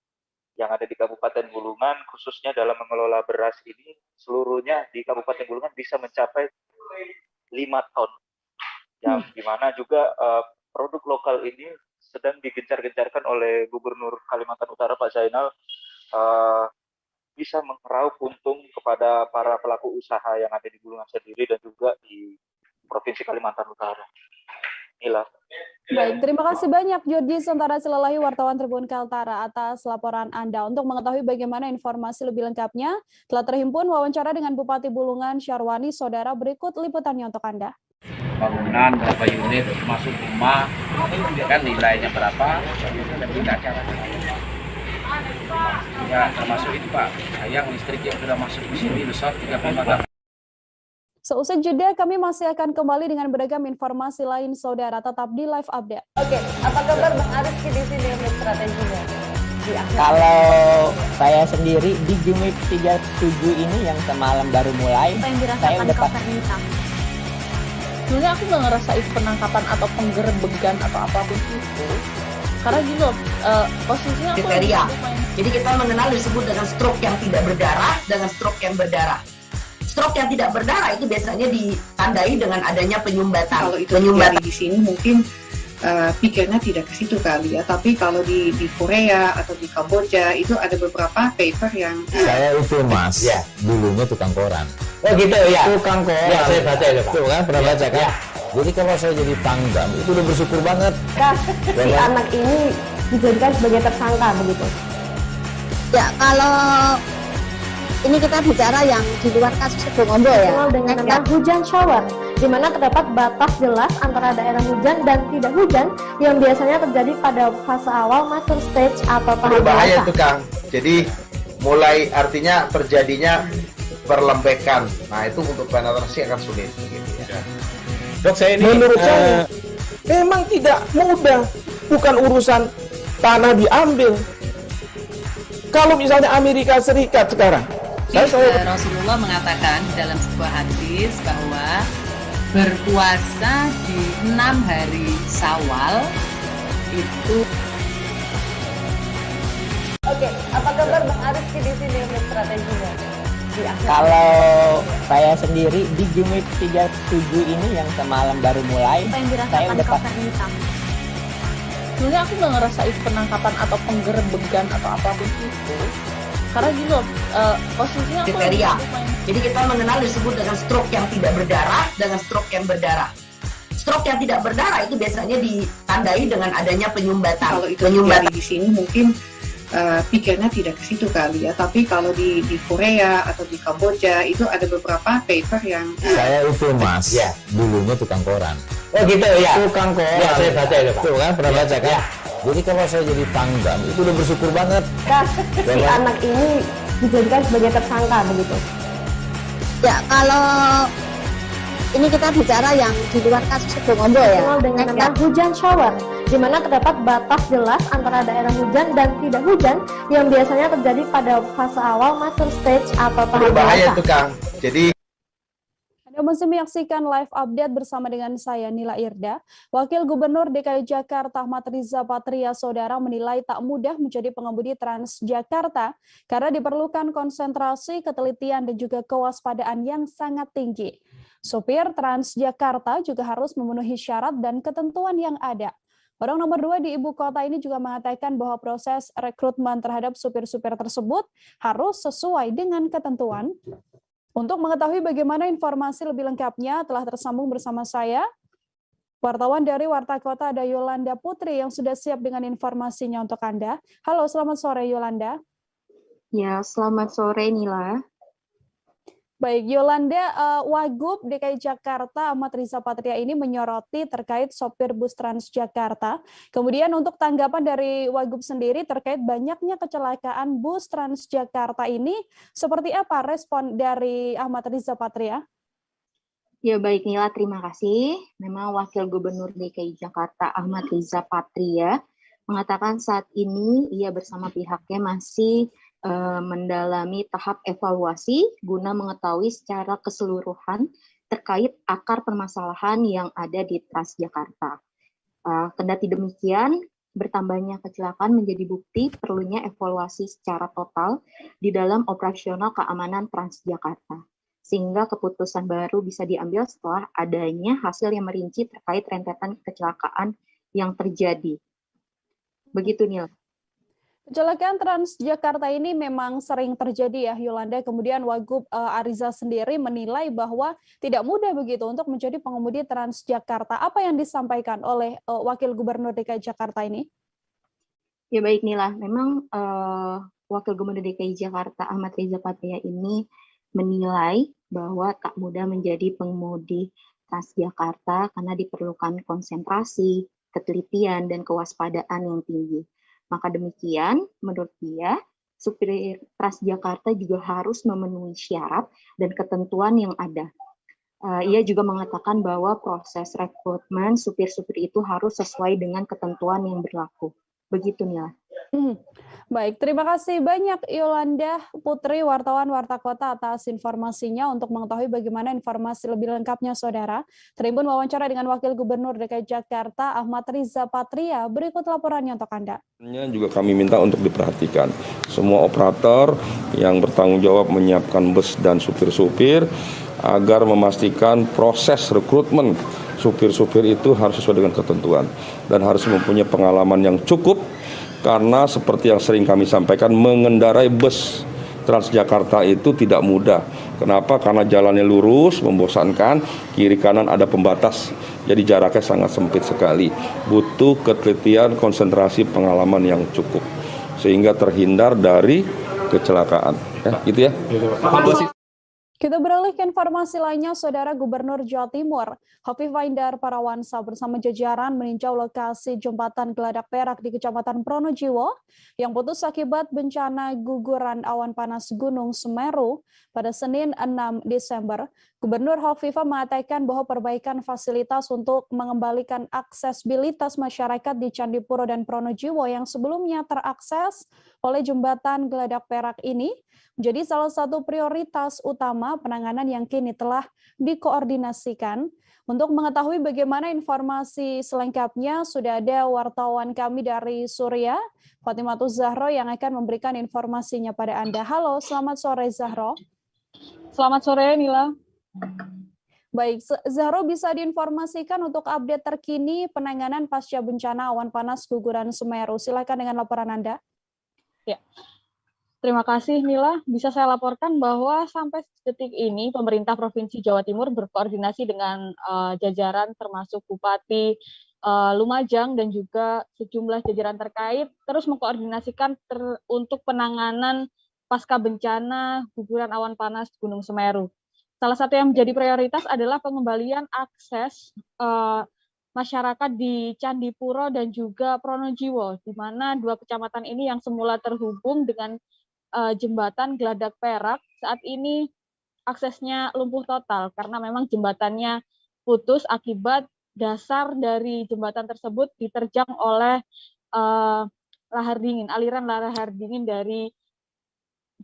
Speaker 10: yang ada di Kabupaten Bulungan, khususnya dalam mengelola beras ini, seluruhnya di Kabupaten Bulungan bisa mencapai 5 ton. Yang dimana juga produk lokal ini sedang digencar-gencarkan oleh Gubernur Kalimantan Utara Pak Zainal, bisa meraup untung kepada para pelaku usaha yang ada di Bulungan sendiri dan juga di Provinsi Kalimantan Utara. Inilah.
Speaker 1: Baik, terima kasih banyak Georgie Sentara Silalahi, wartawan Tribun Kaltara, atas laporan Anda. Untuk mengetahui bagaimana informasi lebih lengkapnya, telah terhimpun wawancara dengan Bupati Bulungan Syarwani. Saudara, berikut liputannya untuk Anda.
Speaker 4: Bangunan berapa unit, masuk rumah, kan nilainya berapa, dan tidak caranya. Ya, termasuk itu Pak, sayang listrik yang sudah masuk di sini besar 35 km.
Speaker 1: Seusai jeda, kami masih akan kembali dengan beragam informasi lain, saudara. Tetap di live update.
Speaker 13: Oke, apa kabar Bang Ariski di sini untuk strateginya?
Speaker 12: Kalau saya sendiri di Jumip 37 ini yang semalam baru mulai, saya udah
Speaker 13: sebenarnya aku nggak ngerasa itu penangkapan atau penggerbegan atau apapun itu. Karena gini loh, posisinya aku
Speaker 14: kriteria. Jadi kita mengenal disebut dengan stroke yang tidak berdarah dengan stroke yang berdarah. Stroke yang tidak berdarah itu biasanya ditandai dengan adanya penyumbatan.
Speaker 15: Kalau itu terjadi di sini mungkin pikirnya tidak ke situ kali ya. Tapi kalau di Korea atau di Kamboja itu ada beberapa paper yang
Speaker 16: saya itu Mas, ya, dulunya tukang koran.
Speaker 12: Oh gitu ya.
Speaker 16: Tukang koran.
Speaker 12: Ya, saya baca itu Pak.
Speaker 16: Tuh kan pernah baca kan? Ya. Jadi kalau saya jadi tanggam itu udah bersyukur banget.
Speaker 18: Si anak ini dijadikan sebagai tersangka begitu.
Speaker 19: Ya, kalau ini kita bicara yang di luar kasus Sebongombo ya.
Speaker 18: Dengan nama hujan shower, di mana terdapat batas jelas antara daerah hujan dan tidak hujan yang biasanya terjadi pada fase awal mature stage atau tahap
Speaker 17: berbahaya
Speaker 18: dewasa.
Speaker 17: itu Kang. Jadi mulai artinya terjadinya perlembekan. Nah itu untuk penetrasi akan sulit. Gitu ya.
Speaker 20: Dok, saya ini menurut saya memang tidak mudah, bukan urusan tanah diambil. Kalau misalnya Amerika Serikat sekarang,
Speaker 21: Rasulullah mengatakan dalam sebuah hadis bahwa berpuasa di 6 hari Syawal itu.
Speaker 13: Oke, apa kabar Bang Ariski di sini untuk strateginya?
Speaker 12: Kalau saya sendiri di Jumip 37 ini yang semalam baru mulai, saya udah
Speaker 13: sebenarnya aku nggak ngerasain penangkapan atau penggerebekan atau apapun itu. Karena gini loh, posisinya aku
Speaker 14: kriteria. Jadi kita mengenal disebut dengan stroke yang tidak berdarah dengan stroke yang berdarah. Stroke yang tidak berdarah itu biasanya ditandai dengan adanya penyumbatan.
Speaker 15: Kalau itu terjadi di sini mungkin pikirnya tidak ke situ kali ya. Tapi kalau di Korea atau di Kamboja itu ada beberapa paper yang
Speaker 16: saya itu Mas, ya, dulunya tukang koran.
Speaker 12: Oh gitu ya.
Speaker 16: Tukang koran.
Speaker 12: Ya, saya baca itu Pak.
Speaker 16: Tuh kan pernah baca kan? Ya. Jadi kalau saya jadi pangdam itu udah bersyukur banget.
Speaker 18: Si anak ini dijadikan sebagai tersangka begitu.
Speaker 19: Ya kalau ini kita bicara yang di luar kasus Sebongondo ya.
Speaker 18: Dengan nama hujan shower, di mana terdapat batas jelas antara daerah hujan dan tidak hujan yang biasanya terjadi pada fase awal mature stage atau tahap
Speaker 17: Berbahaya
Speaker 18: dewasa.
Speaker 17: tuh Kang. Jadi
Speaker 1: Anda masih menyaksikan live update bersama dengan saya Nila Irda. Wakil Gubernur DKI Jakarta Ahmad Riza Patria Saudara menilai tak mudah menjadi pengemudi Transjakarta karena diperlukan konsentrasi, ketelitian dan juga kewaspadaan yang sangat tinggi. Sopir Transjakarta juga harus memenuhi syarat dan ketentuan yang ada. Orang nomor 2 di ibu kota ini juga mengatakan bahwa proses rekrutmen terhadap supir-supir tersebut harus sesuai dengan ketentuan. Untuk mengetahui bagaimana informasi lebih lengkapnya, telah tersambung bersama saya, wartawan dari Warta Kota ada Yolanda Putri yang sudah siap dengan informasinya untuk Anda. Halo, selamat sore Yolanda.
Speaker 7: Ya, selamat sore Nila.
Speaker 1: Baik, Yolanda, Wagub DKI Jakarta Ahmad Riza Patria ini menyoroti terkait sopir bus Transjakarta. Kemudian untuk tanggapan dari Wagub sendiri terkait banyaknya kecelakaan bus Transjakarta ini, seperti apa respon dari Ahmad Riza Patria?
Speaker 7: Ya baik Nila, terima kasih. Memang Wakil Gubernur DKI Jakarta Ahmad Riza Patria mengatakan saat ini ia bersama pihaknya masih mendalami tahap evaluasi guna mengetahui secara keseluruhan terkait akar permasalahan yang ada di Transjakarta. Kendati demikian, bertambahnya kecelakaan menjadi bukti perlunya evaluasi secara total di dalam operasional keamanan Transjakarta, sehingga keputusan baru bisa diambil setelah adanya hasil yang merinci terkait rentetan kecelakaan yang terjadi. Begitu, Nil.
Speaker 1: Kecelakaan Transjakarta ini memang sering terjadi ya Yolanda, kemudian Wagub Ariza sendiri menilai bahwa tidak mudah begitu untuk menjadi pengemudi Transjakarta. Apa yang disampaikan oleh Wakil Gubernur DKI Jakarta ini?
Speaker 7: Ya baik Nila, memang Wakil Gubernur DKI Jakarta Ahmad Riza Patria ini menilai bahwa tak mudah menjadi pengemudi Transjakarta karena diperlukan konsentrasi, ketelitian, dan kewaspadaan yang tinggi. Maka demikian, menurut dia, supir Transjakarta juga harus memenuhi syarat dan ketentuan yang ada. Ia juga mengatakan bahwa proses rekrutmen supir-supir itu harus sesuai dengan ketentuan yang berlaku. Begitu, Nila.
Speaker 1: Baik, terima kasih banyak Yolanda Putri, wartawan Warta Kota atas informasinya. Untuk mengetahui bagaimana informasi lebih lengkapnya, Saudara, Tribun wawancara dengan Wakil Gubernur DKI Jakarta Ahmad Riza Patria. Berikut laporannya untuk Anda.
Speaker 11: Juga kami minta untuk diperhatikan semua operator yang bertanggung jawab menyiapkan bus dan supir-supir agar memastikan proses rekrutmen supir-supir itu harus sesuai dengan ketentuan dan harus mempunyai pengalaman yang cukup. Karena seperti yang sering kami sampaikan, mengendarai bus Transjakarta itu tidak mudah. Kenapa? Karena jalannya lurus, membosankan, kiri kanan ada pembatas, jadi jaraknya sangat sempit sekali. Butuh ketelitian, konsentrasi, pengalaman yang cukup, sehingga terhindar dari kecelakaan. Ya, gitu ya.
Speaker 1: Kita beralih ke informasi lainnya, Saudara. Gubernur Jawa Timur, Hovifah Indar Parawansa bersama jajaran meninjau lokasi jembatan Geladak Perak di Kecamatan Pronojiwo yang putus akibat bencana guguran awan panas Gunung Semeru pada Senin 6 Desember. Gubernur Hovifah mengatakan bahwa perbaikan fasilitas untuk mengembalikan aksesibilitas masyarakat di Candipuro dan Pronojiwo yang sebelumnya terakses oleh jembatan Geladak Perak ini menjadi salah satu prioritas utama penanganan yang kini telah dikoordinasikan Untuk mengetahui bagaimana informasi selengkapnya, sudah ada wartawan kami dari Surya, Fatimah Zahro, yang akan memberikan informasinya pada Anda. Halo, selamat sore Zahro.
Speaker 13: Selamat sore Nila.
Speaker 1: Baik, Zahro bisa diinformasikan untuk update terkini penanganan pasca bencana awan panas guguran Semeru. Silakan dengan laporan Anda.
Speaker 13: Ya. Terima kasih Nila, bisa saya laporkan bahwa sampai detik ini pemerintah Provinsi Jawa Timur berkoordinasi dengan jajaran termasuk Bupati Lumajang dan juga sejumlah jajaran terkait terus mengkoordinasikan untuk penanganan pasca bencana guguran awan panas Gunung Semeru. Salah satu yang menjadi prioritas adalah pengembalian akses masyarakat di Candipuro dan juga Pronojiwo, di mana dua kecamatan ini yang semula terhubung dengan jembatan Geladak Perak, saat ini aksesnya lumpuh total karena memang jembatannya putus akibat dasar dari jembatan tersebut diterjang oleh lahar dingin, aliran lahar dingin dari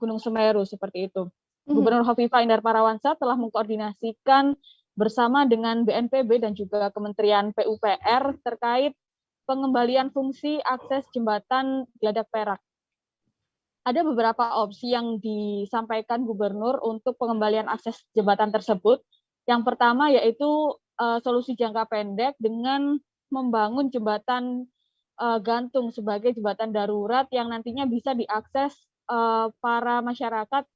Speaker 13: Gunung Semeru seperti itu. Gubernur Hovifah Indar Parawansa telah mengkoordinasikan bersama dengan BNPB dan juga Kementerian PUPR terkait pengembalian fungsi akses jembatan Geladak Perak. Ada beberapa opsi yang disampaikan Gubernur untuk pengembalian akses jembatan tersebut. Yang pertama yaitu solusi jangka pendek dengan membangun jembatan gantung sebagai jembatan darurat yang nantinya bisa diakses para masyarakat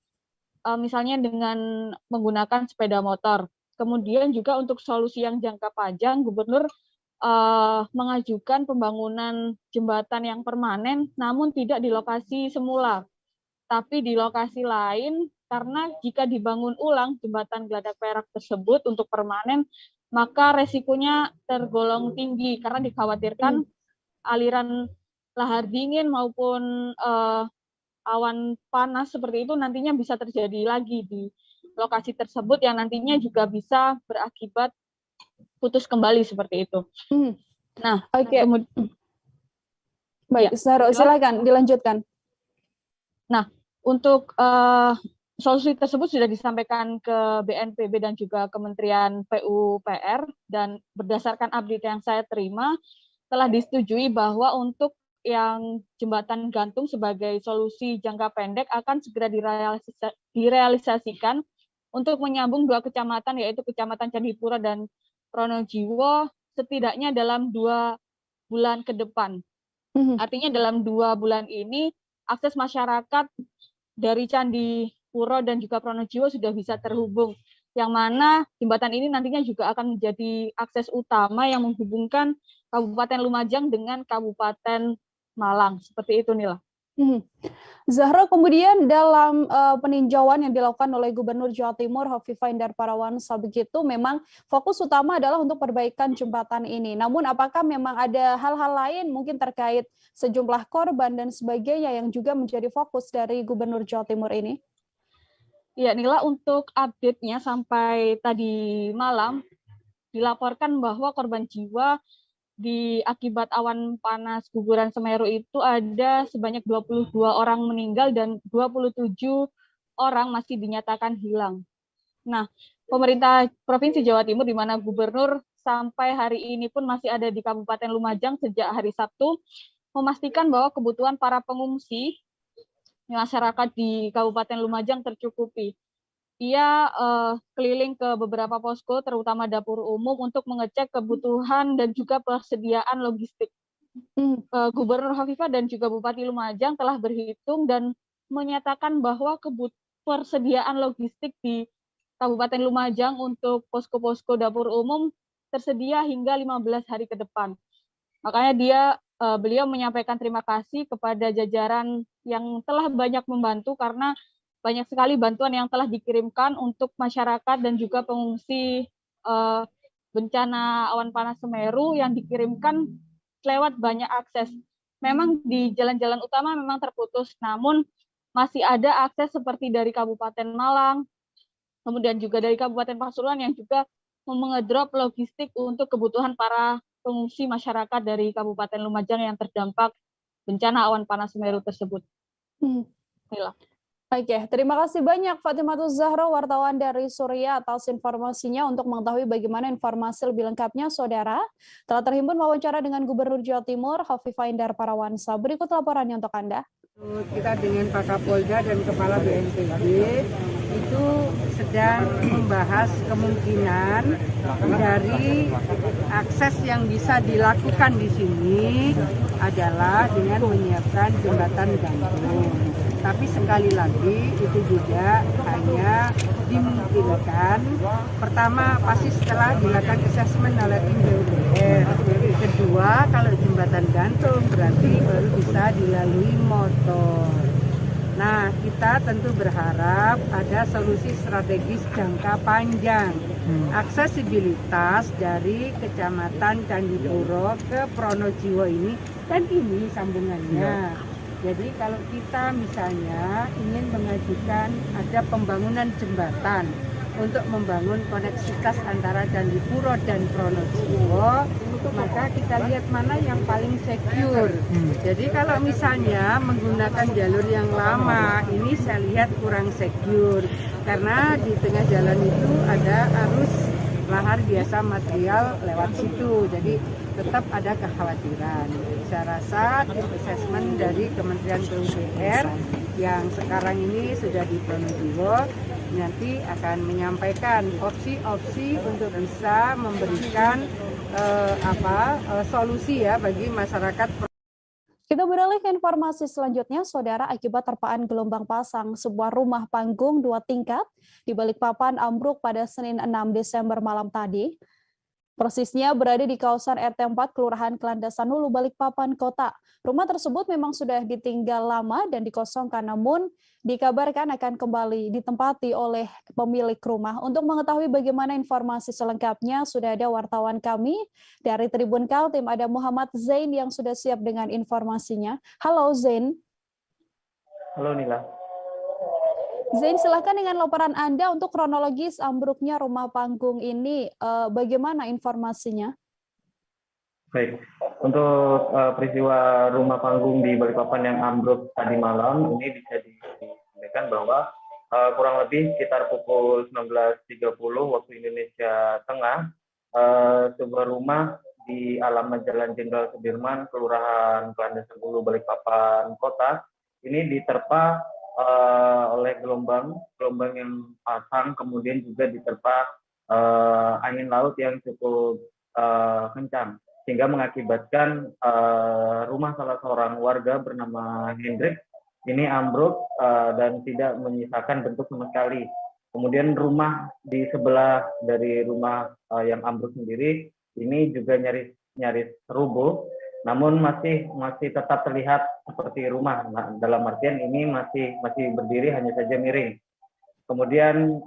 Speaker 13: misalnya dengan menggunakan sepeda motor. Kemudian juga untuk solusi yang jangka panjang, Gubernur mengajukan pembangunan jembatan yang permanen, namun tidak di lokasi semula, tapi di lokasi lain, karena jika dibangun ulang jembatan Geladak Perak tersebut untuk permanen, maka resikonya tergolong tinggi, karena dikhawatirkan aliran lahar dingin maupun awan panas seperti itu nantinya bisa terjadi lagi di lokasi tersebut, yang nantinya juga bisa berakibat putus kembali seperti itu. Nah,
Speaker 1: baik, Zahro, silakan dilanjutkan.
Speaker 13: Nah, untuk solusi tersebut sudah disampaikan ke BNPB dan juga Kementerian PUPR, dan berdasarkan update yang saya terima telah disetujui bahwa untuk yang jembatan gantung sebagai solusi jangka pendek akan segera direalisasikan untuk menyambung dua kecamatan, yaitu Kecamatan Candipuro dan Pronojiwo, setidaknya dalam 2 bulan ke depan. Artinya dalam 2 bulan ini akses masyarakat dari Candipuro dan juga Pronojiwo sudah bisa terhubung, yang mana jembatan ini nantinya juga akan menjadi akses utama yang menghubungkan Kabupaten Lumajang dengan Kabupaten Malang. Seperti itu, Nila.
Speaker 1: Zahro, kemudian dalam peninjauan yang dilakukan oleh Gubernur Jawa Timur Hovifah Indar Parawansa, begitu memang fokus utama adalah untuk perbaikan jembatan ini. Namun apakah memang ada hal-hal lain mungkin terkait sejumlah korban dan sebagainya yang juga menjadi fokus dari Gubernur Jawa Timur ini?
Speaker 13: Ya, Nila, untuk update-nya sampai tadi malam dilaporkan bahwa korban jiwa akibat awan panas guguran Semeru itu ada sebanyak 22 orang meninggal dan 27 orang masih dinyatakan hilang. Nah, pemerintah Provinsi Jawa Timur, di mana Gubernur sampai hari ini pun masih ada di Kabupaten Lumajang sejak hari Sabtu, memastikan bahwa kebutuhan para pengungsi masyarakat di Kabupaten Lumajang tercukupi. Ia keliling ke beberapa posko, terutama dapur umum, untuk mengecek kebutuhan dan juga persediaan logistik. Gubernur Hovifah dan juga Bupati Lumajang telah berhitung dan menyatakan bahwa persediaan logistik di Kabupaten Lumajang untuk posko-posko dapur umum tersedia hingga 15 hari ke depan. Makanya beliau menyampaikan terima kasih kepada jajaran yang telah banyak membantu, karena banyak sekali bantuan yang telah dikirimkan untuk masyarakat dan juga pengungsi bencana awan panas Semeru yang dikirimkan lewat banyak akses. Memang di jalan-jalan utama memang terputus, namun masih ada akses seperti dari Kabupaten Malang, kemudian juga dari Kabupaten Pasuruan yang juga mengedrop logistik untuk kebutuhan para pengungsi masyarakat dari Kabupaten Lumajang yang terdampak bencana awan panas Semeru tersebut. Mila.
Speaker 1: Oke, terima kasih banyak Fatimatus Zahra, wartawan dari Surya atas informasinya. Untuk mengetahui bagaimana informasi lebih lengkapnya, Saudara, telah terhimpun wawancara dengan Gubernur Jawa Timur, Hovifah Indar Parawansa. Berikut laporannya untuk Anda.
Speaker 3: Kita dengan Pak Kapolda dan Kepala BNPB itu sedang membahas kemungkinan dari akses yang bisa dilakukan di sini adalah dengan menyiapkan jembatan gantung. Tapi sekali lagi itu juga hanya dimungkinkan pertama pasti setelah dilakukan assessment oleh tim PUPR. Kedua, kalau jembatan gantung berarti baru bisa dilalui motor. Nah, kita tentu berharap ada solusi strategis jangka panjang. Aksesibilitas dari Kecamatan Candipuro ke Pronojiwo ini kan ini sambungannya. Jadi kalau kita misalnya ingin mengajukan ada pembangunan jembatan untuk membangun koneksitas antara Candipuro dan Pronojiwo, maka kita lihat mana yang paling secure. Jadi kalau misalnya menggunakan jalur yang lama, ini saya lihat kurang secure. Karena di tengah jalan itu ada arus lahar biasa material lewat situ. Jadi tetap ada kekhawatiran. Saya rasa tim assessment dari Kementerian PUPR yang sekarang ini sudah di Pronojiwo nanti akan menyampaikan opsi-opsi untuk bisa memberikan solusi ya bagi masyarakat.
Speaker 1: Kita beralih ke informasi selanjutnya, Saudara. Akibat terpaan gelombang pasang, sebuah rumah panggung 2 tingkat di Balikpapan ambruk pada Senin 6 Desember malam tadi. Persisnya berada di kawasan RT 4 Kelurahan Kelandasan Hulu, Balikpapan Kota. Rumah tersebut memang sudah ditinggal lama dan dikosongkan, namun dikabarkan akan kembali ditempati oleh pemilik rumah. Untuk mengetahui bagaimana informasi selengkapnya, sudah ada wartawan kami dari Tribun Kaltim, ada Muhammad Zain yang sudah siap dengan informasinya. Halo Zain.
Speaker 22: Halo Nila.
Speaker 1: Zain, silakan dengan laporan Anda untuk kronologis ambruknya rumah panggung ini, bagaimana informasinya?
Speaker 22: Baik, untuk peristiwa rumah panggung di Balikpapan yang ambruk tadi malam, ini bisa disampaikan bahwa kurang lebih sekitar pukul 19.30 waktu Indonesia Tengah, sebuah rumah di alamat Jalan Jenderal Sudirman, Kelurahan Kelandasan Hulu, Balikpapan Kota, ini diterpa oleh gelombang yang pasang, kemudian juga diterpa angin laut yang cukup kencang, sehingga mengakibatkan rumah salah seorang warga bernama Hendrik ini ambruk dan tidak menyisakan bentuk sama sekali. Kemudian rumah di sebelah dari rumah yang ambruk sendiri ini juga nyaris rubuh, namun masih tetap terlihat seperti rumah. Nah, dalam artian ini masih berdiri, hanya saja miring. Kemudian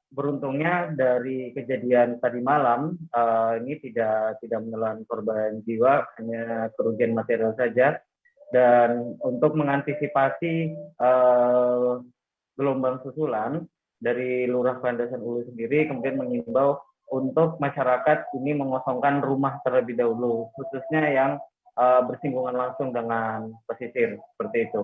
Speaker 22: beruntungnya dari kejadian tadi malam ini tidak menelan korban jiwa, hanya kerugian material saja. Dan untuk mengantisipasi gelombang susulan dari Lurah Kelandasan Hulu sendiri kemudian mengimbau untuk masyarakat ini mengosongkan rumah terlebih dahulu, khususnya yang bersinggungan langsung dengan pesisir, seperti itu.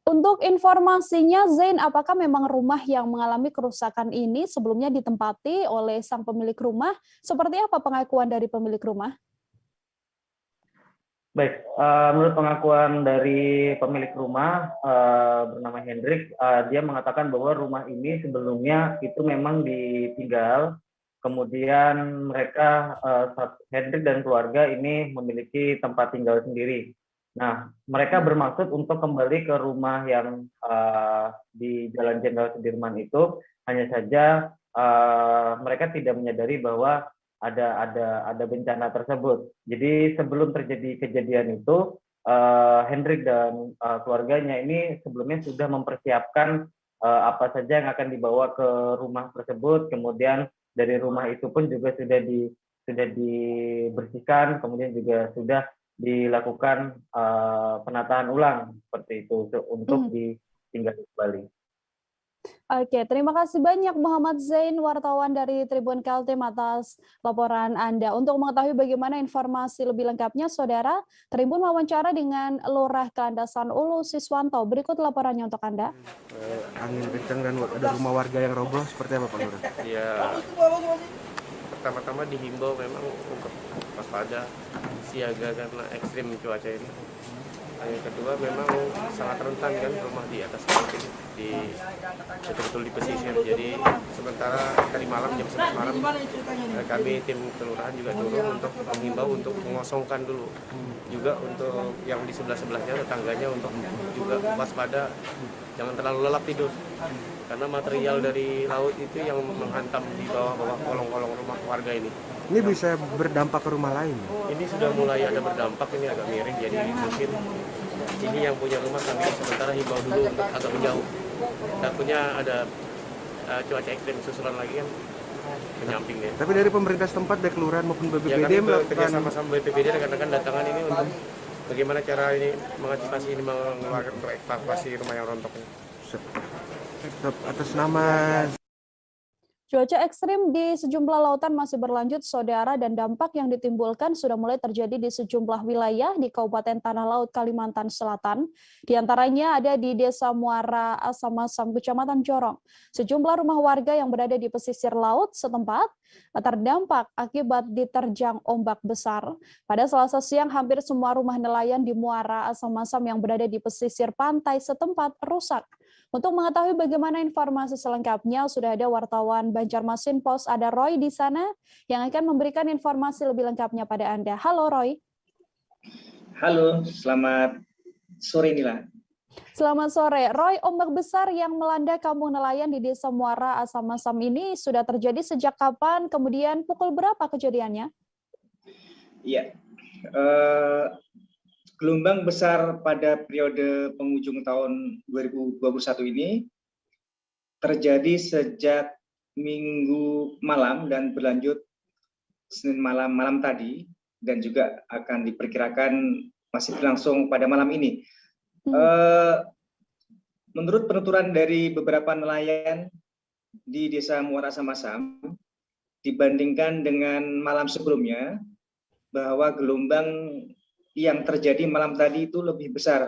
Speaker 1: Untuk informasinya, Zain, apakah memang rumah yang mengalami kerusakan ini sebelumnya ditempati oleh sang pemilik rumah? Seperti apa pengakuan dari pemilik rumah?
Speaker 22: Baik, menurut pengakuan dari pemilik rumah bernama Hendrik, dia mengatakan bahwa rumah ini sebelumnya itu memang ditinggal, kemudian mereka, Hendrik dan keluarga ini memiliki tempat tinggal sendiri. Nah, mereka bermaksud untuk kembali ke rumah yang di Jalan Jenderal Sudirman itu, hanya saja mereka tidak menyadari bahwa ada bencana tersebut. Jadi sebelum terjadi kejadian itu, Hendrik dan keluarganya ini sebelumnya sudah mempersiapkan apa saja yang akan dibawa ke rumah tersebut. Kemudian dari rumah itu pun juga sudah dibersihkan, kemudian juga sudah dilakukan penataan ulang seperti itu untuk ditinggali kembali.
Speaker 1: Oke, terima kasih banyak Muhammad Zain, wartawan dari Tribun Kaltim atas laporan Anda. Untuk mengetahui bagaimana informasi lebih lengkapnya, Saudara, Tribun wawancara dengan Lurah Kelandasan Ulu Siswanto. Berikut laporannya untuk Anda.
Speaker 5: Angin kencang dan ada rumah warga yang roboh, seperti apa Pak Lurah?
Speaker 8: Ya, pertama-tama dihimbau memang untuk waspada, siaga karena ekstrim cuaca ini. Yang kedua memang sangat rentan kan rumah di atas bukit betul-betul di pesisir. Jadi sementara tadi malam jam 11 malam kami tim kelurahan juga turun untuk menghimbau untuk mengosongkan dulu. Juga untuk yang di sebelah-sebelahnya tetangganya untuk juga waspada, jangan terlalu lelap tidur. Karena material dari laut itu yang menghantam di bawah-bawah kolong-kolong rumah warga ini.
Speaker 5: Ini bisa berdampak ke rumah lain?
Speaker 8: Ini sudah mulai ada berdampak, ini agak miring, jadi mungkin ini yang punya rumah kami sementara himbau dulu untuk agak menjauh. Takutnya ada cuaca ekstrim susulan lagi kan menyamping ya.
Speaker 5: Tapi dari pemerintah setempat, baik kelurahan maupun BPBD
Speaker 8: melakukan sama BPBD rekan-rekan datangan ini untuk bagaimana cara ini mengantisipasi ini mengeluarkan untuk evakuasi rumah yang rontok ini.
Speaker 5: Atas nama
Speaker 1: Cuaca ekstrim di sejumlah lautan masih berlanjut, Saudara, dan dampak yang ditimbulkan sudah mulai terjadi di sejumlah wilayah di Kabupaten Tanah Laut, Kalimantan Selatan. Di antaranya ada di Desa Muara Asamasam, Kecamatan Jorong. Sejumlah rumah warga yang berada di pesisir laut setempat terdampak akibat diterjang ombak besar. Pada Selasa siang, hampir semua rumah nelayan di Muara Asamasam yang berada di pesisir pantai setempat rusak. Untuk mengetahui bagaimana informasi selengkapnya, sudah ada wartawan Banjarmasin Pos, ada Roy di sana yang akan memberikan informasi lebih lengkapnya pada Anda. Halo Roy.
Speaker 23: Halo, selamat sore Nila.
Speaker 1: Selamat sore. Roy, ombak besar yang melanda kampung nelayan di Desa Muara Asamasam ini sudah terjadi sejak kapan? Kemudian pukul berapa kejadiannya?
Speaker 23: Iya. Gelombang besar pada periode penghujung tahun 2021 ini terjadi sejak Minggu malam dan berlanjut Senin malam tadi, dan juga akan diperkirakan masih berlangsung pada malam ini. Menurut penuturan dari beberapa nelayan di Desa Muara Asamasam, dibandingkan dengan malam sebelumnya, bahwa gelombang yang terjadi malam tadi itu lebih besar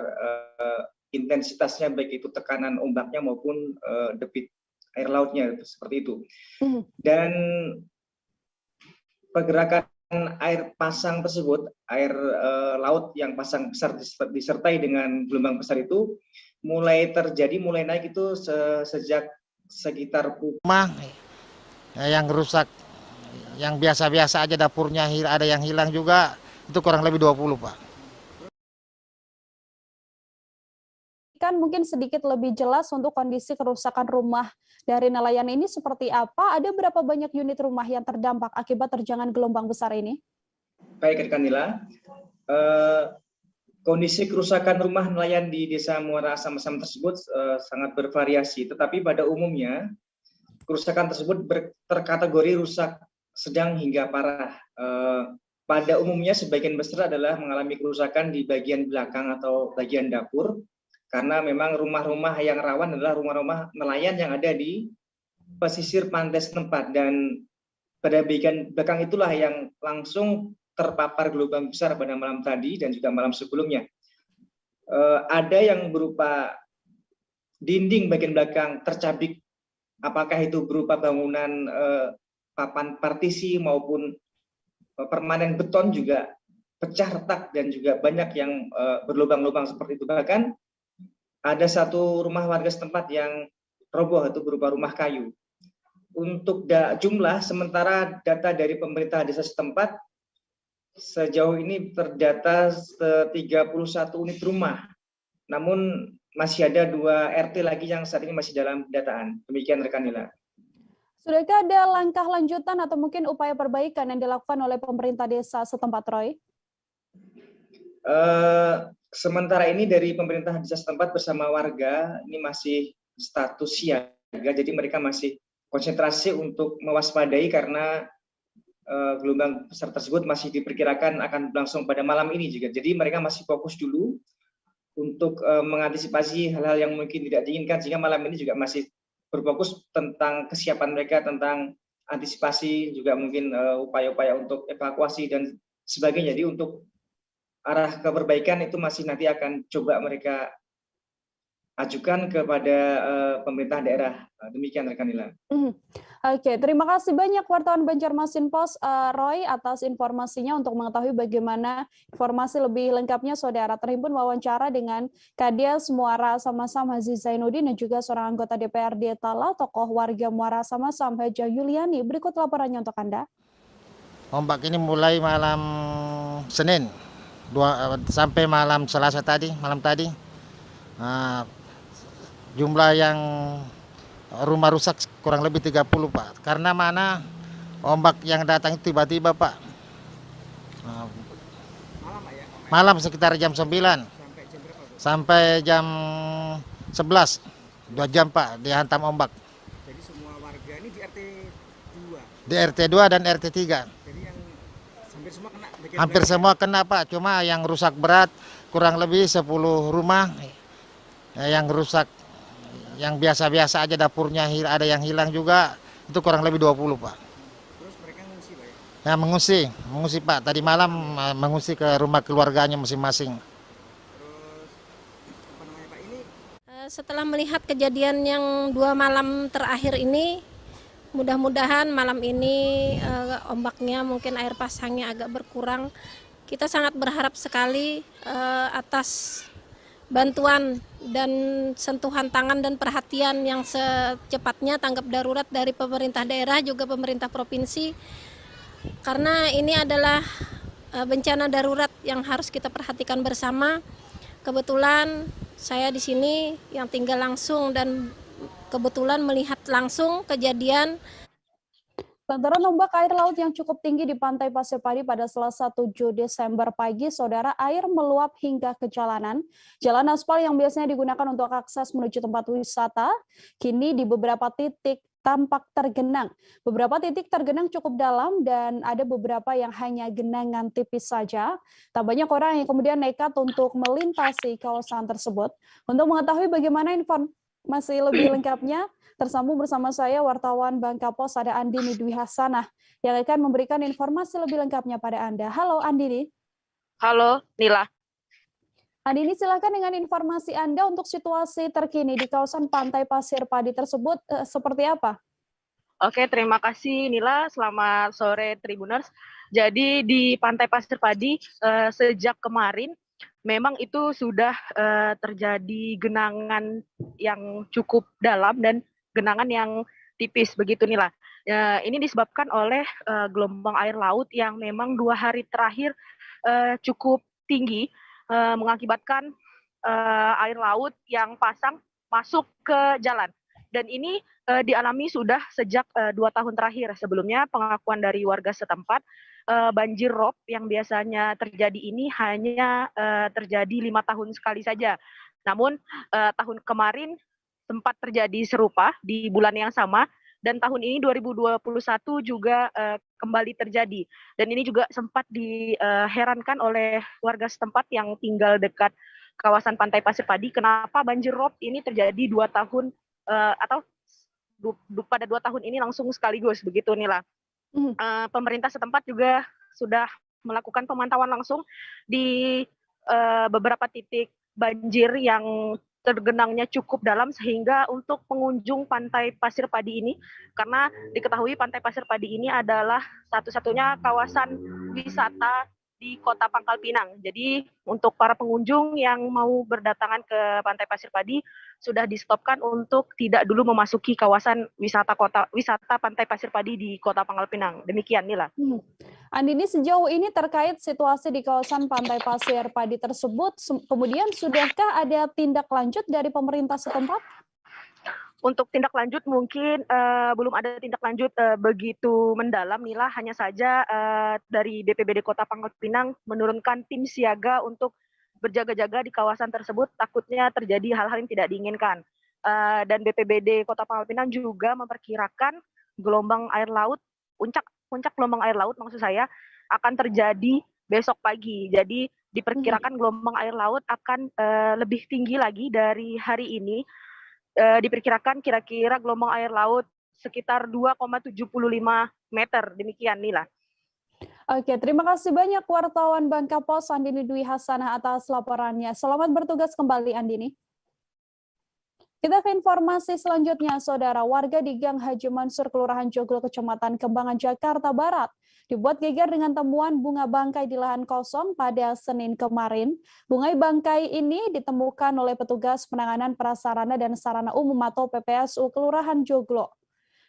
Speaker 23: intensitasnya, baik itu tekanan ombaknya maupun debit air lautnya, seperti itu. Dan pergerakan air pasang tersebut, air laut yang pasang besar disertai dengan gelombang besar itu mulai naik itu sejak sekitar
Speaker 24: rumah yang rusak, yang biasa-biasa aja dapurnya ada yang hilang juga. Itu kurang lebih 20, Pak.
Speaker 1: Kan mungkin sedikit lebih jelas untuk kondisi kerusakan rumah dari nelayan ini seperti apa? Ada berapa banyak unit rumah yang terdampak akibat terjangan gelombang besar ini?
Speaker 23: Baik, rekan Nila. Kondisi kerusakan rumah nelayan di Desa Muara Asamasam tersebut sangat bervariasi, tetapi pada umumnya kerusakan tersebut terkategori rusak sedang hingga parah. Pada umumnya sebagian besar adalah mengalami kerusakan di bagian belakang atau bagian dapur, karena memang rumah-rumah yang rawan adalah rumah-rumah nelayan yang ada di pesisir pantai setempat, dan pada bagian belakang itulah yang langsung terpapar gelombang besar pada malam tadi dan juga malam sebelumnya. Ada yang berupa dinding bagian belakang tercabik, apakah itu berupa bangunan papan partisi maupun permanen beton juga pecah retak, dan juga banyak yang berlubang-lubang seperti itu. Bahkan ada satu rumah warga setempat yang roboh, itu berupa rumah kayu. Untuk jumlah sementara data dari pemerintah desa setempat, sejauh ini terdata 31 unit rumah. Namun masih ada 2 RT lagi yang saat ini masih dalam pendataan. Demikian rekan Nila.
Speaker 1: Sudahkah ada langkah lanjutan atau mungkin upaya perbaikan yang dilakukan oleh pemerintah desa setempat, Roy?
Speaker 23: Sementara ini dari pemerintah desa setempat bersama warga ini masih status siaga, jadi mereka masih konsentrasi untuk mewaspadai karena gelombang besar tersebut masih diperkirakan akan berlangsung pada malam ini juga. Jadi mereka masih fokus dulu untuk mengantisipasi hal-hal yang mungkin tidak diinginkan, sehingga malam ini juga masih berfokus tentang kesiapan mereka, tentang antisipasi, juga mungkin upaya-upaya untuk evakuasi dan sebagainya. Jadi untuk arah keperbaikan itu masih nanti akan coba mereka ajukan kepada pemerintah daerah. Demikian rekan Nila.
Speaker 1: Oke, terima kasih banyak wartawan Banjarmasin Pos Roy atas informasinya. Untuk mengetahui bagaimana informasi lebih lengkapnya, saudara, terhimpun wawancara dengan Kadias Muara Sama-Sam Haji Zainuddin dan juga seorang anggota DPRD Tala, tokoh warga Muara Sama-Sam Haja Yuliani. Berikut laporannya untuk Anda.
Speaker 24: Ombak ini mulai malam Senin sampai malam Selasa tadi, malam tadi. Jumlah yang rumah rusak kurang lebih 30, Pak. Karena mana ombak yang datang tiba-tiba, Pak. Malam sekitar jam 9 sampai jam 11. 2 jam, Pak, dihantam ombak.
Speaker 5: Jadi semua warga ini di RT 2?
Speaker 24: Di RT 2 dan RT 3.
Speaker 5: Jadi yang hampir semua kena?
Speaker 24: Hampir semua kena, Pak. Cuma yang rusak berat kurang lebih 10 rumah. Yang rusak yang biasa-biasa aja, dapurnya ada yang hilang juga, itu kurang lebih 20, Pak.
Speaker 5: Terus mereka mengungsi, Pak ya?
Speaker 24: Ya, mengungsi, Pak. Tadi malam mengungsi ke rumah keluarganya masing-masing.
Speaker 5: Terus apa namanya, Pak, ini?
Speaker 2: Setelah melihat kejadian yang 2 malam terakhir ini, mudah-mudahan malam ini ombaknya, mungkin air pasangnya agak berkurang. Kita sangat berharap sekali atas bantuan dan sentuhan tangan dan perhatian yang secepatnya tanggap darurat dari pemerintah daerah juga pemerintah provinsi, karena ini adalah bencana darurat yang harus kita perhatikan bersama. Kebetulan saya di sini yang tinggal langsung dan kebetulan melihat langsung kejadian.
Speaker 1: Lantaran ombak air laut yang cukup tinggi di Pantai Pasir Padi pada Selasa 7 Desember pagi, saudara, air meluap hingga ke jalanan. Jalan aspal yang biasanya digunakan untuk akses menuju tempat wisata, kini di beberapa titik tampak tergenang. Beberapa titik tergenang cukup dalam dan ada beberapa yang hanya genangan tipis saja. Tak banyak orang yang kemudian nekat untuk melintasi kawasan tersebut. Untuk mengetahui bagaimana informasi lebih lengkapnya, tersambung bersama saya wartawan Bangka Pos ada Andini Dwi Hasanah yang akan memberikan informasi lebih lengkapnya pada Anda. Halo Andini.
Speaker 6: Halo Nila.
Speaker 1: Andini, silakan dengan informasi Anda untuk situasi terkini di kawasan Pantai Pasir Padi tersebut seperti apa?
Speaker 6: Oke, terima kasih Nila. Selamat sore Tribuners. Jadi di Pantai Pasir Padi sejak kemarin memang itu sudah terjadi genangan yang cukup dalam dan genangan yang tipis begitu Nila. Ini disebabkan oleh gelombang air laut yang memang 2 hari terakhir cukup tinggi, mengakibatkan air laut yang pasang masuk ke jalan. Dan ini dialami sudah sejak 2 tahun terakhir. Sebelumnya pengakuan dari warga setempat, banjir rob yang biasanya terjadi ini hanya terjadi 5 tahun sekali saja. Namun tahun kemarin sempat terjadi serupa di bulan yang sama, dan tahun ini 2021 juga kembali terjadi. Dan ini juga sempat diherankan oleh warga setempat yang tinggal dekat kawasan Pantai Pasir Padi, kenapa banjir rob ini terjadi 2 tahun pada 2 tahun ini langsung sekaligus begitu Nila. Pemerintah setempat juga sudah melakukan pemantauan langsung di beberapa titik banjir yang tergenangnya cukup dalam, sehingga untuk pengunjung Pantai Pasir Padi ini, karena diketahui Pantai Pasir Padi ini adalah satu-satunya kawasan wisata di Kota Pangkal Pinang. Jadi untuk para pengunjung yang mau berdatangan ke Pantai Pasir Padi sudah di-stopkan untuk tidak dulu memasuki kawasan wisata Pantai Pasir Padi di Kota Pangkal Pinang. Demikian Nila.
Speaker 1: Andini, sejauh ini terkait situasi di kawasan Pantai Pasir Padi tersebut, kemudian sudahkah ada tindak lanjut dari pemerintah setempat?
Speaker 6: Untuk tindak lanjut mungkin belum ada tindak lanjut begitu mendalam Nila, hanya saja dari BPBD Kota Pangkal Pinang menurunkan tim siaga untuk berjaga-jaga di kawasan tersebut, takutnya terjadi hal-hal yang tidak diinginkan. Dan BPBD Kota Pangkal Pinang juga memperkirakan gelombang air laut, puncak gelombang air laut maksud saya, akan terjadi besok pagi. Jadi diperkirakan gelombang air laut akan lebih tinggi lagi dari hari ini. diperkirakan kira-kira gelombang air laut sekitar 2,75 meter. Demikian Nila.
Speaker 1: Oke, terima kasih banyak wartawan Bangka Pos Andini Dwi Hasanah atas laporannya. Selamat bertugas kembali Andini. Kita ke informasi selanjutnya, Saudara. Warga di Gang Haji Mansur, Kelurahan Joglo, Kecamatan Kembangan, Jakarta Barat, dibuat geger dengan temuan bunga bangkai di lahan kosong pada Senin kemarin. Bunga bangkai ini ditemukan oleh petugas penanganan prasarana dan sarana umum atau PPSU Kelurahan Joglo.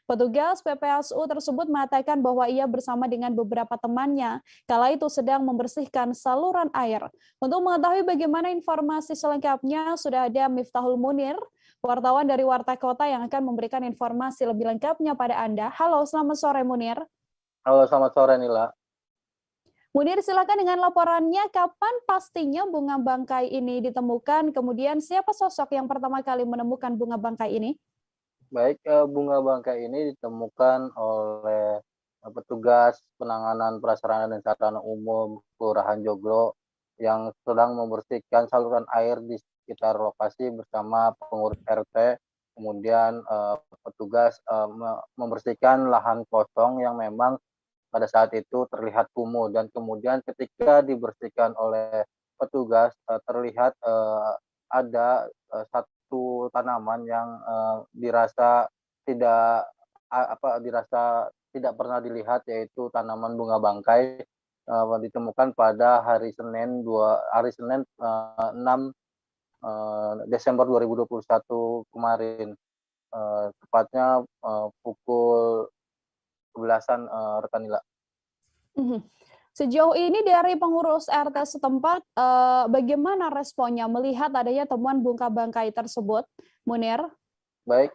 Speaker 1: Petugas PPSU tersebut mengatakan bahwa ia bersama dengan beberapa temannya kala itu sedang membersihkan saluran air. Untuk mengetahui bagaimana informasi selengkapnya, sudah ada Miftahul Munir, wartawan dari Warta Kota yang akan memberikan informasi lebih lengkapnya pada Anda. Halo, selamat sore Munir.
Speaker 4: Halo, selamat sore Nila.
Speaker 1: Munir, silakan dengan laporannya. Kapan pastinya bunga bangkai ini ditemukan? Kemudian siapa sosok yang pertama kali menemukan bunga bangkai ini?
Speaker 4: Baik, bunga bangkai ini ditemukan oleh petugas penanganan prasarana dan sarana umum Kelurahan Joglo yang sedang membersihkan saluran air di sekitar lokasi bersama pengurus RT. Kemudian petugas membersihkan lahan kosong yang memang pada saat itu terlihat kumuh, dan kemudian ketika dibersihkan oleh petugas terlihat ada satu tanaman yang dirasa tidak pernah dilihat, yaitu tanaman bunga bangkai, ditemukan pada hari Senin 6 Desember 2021 kemarin, tepatnya pukul 11-an rekan Nila.
Speaker 1: Sejauh ini dari pengurus RT setempat, bagaimana responnya melihat adanya temuan bunga bangkai tersebut, Munir?
Speaker 4: Baik,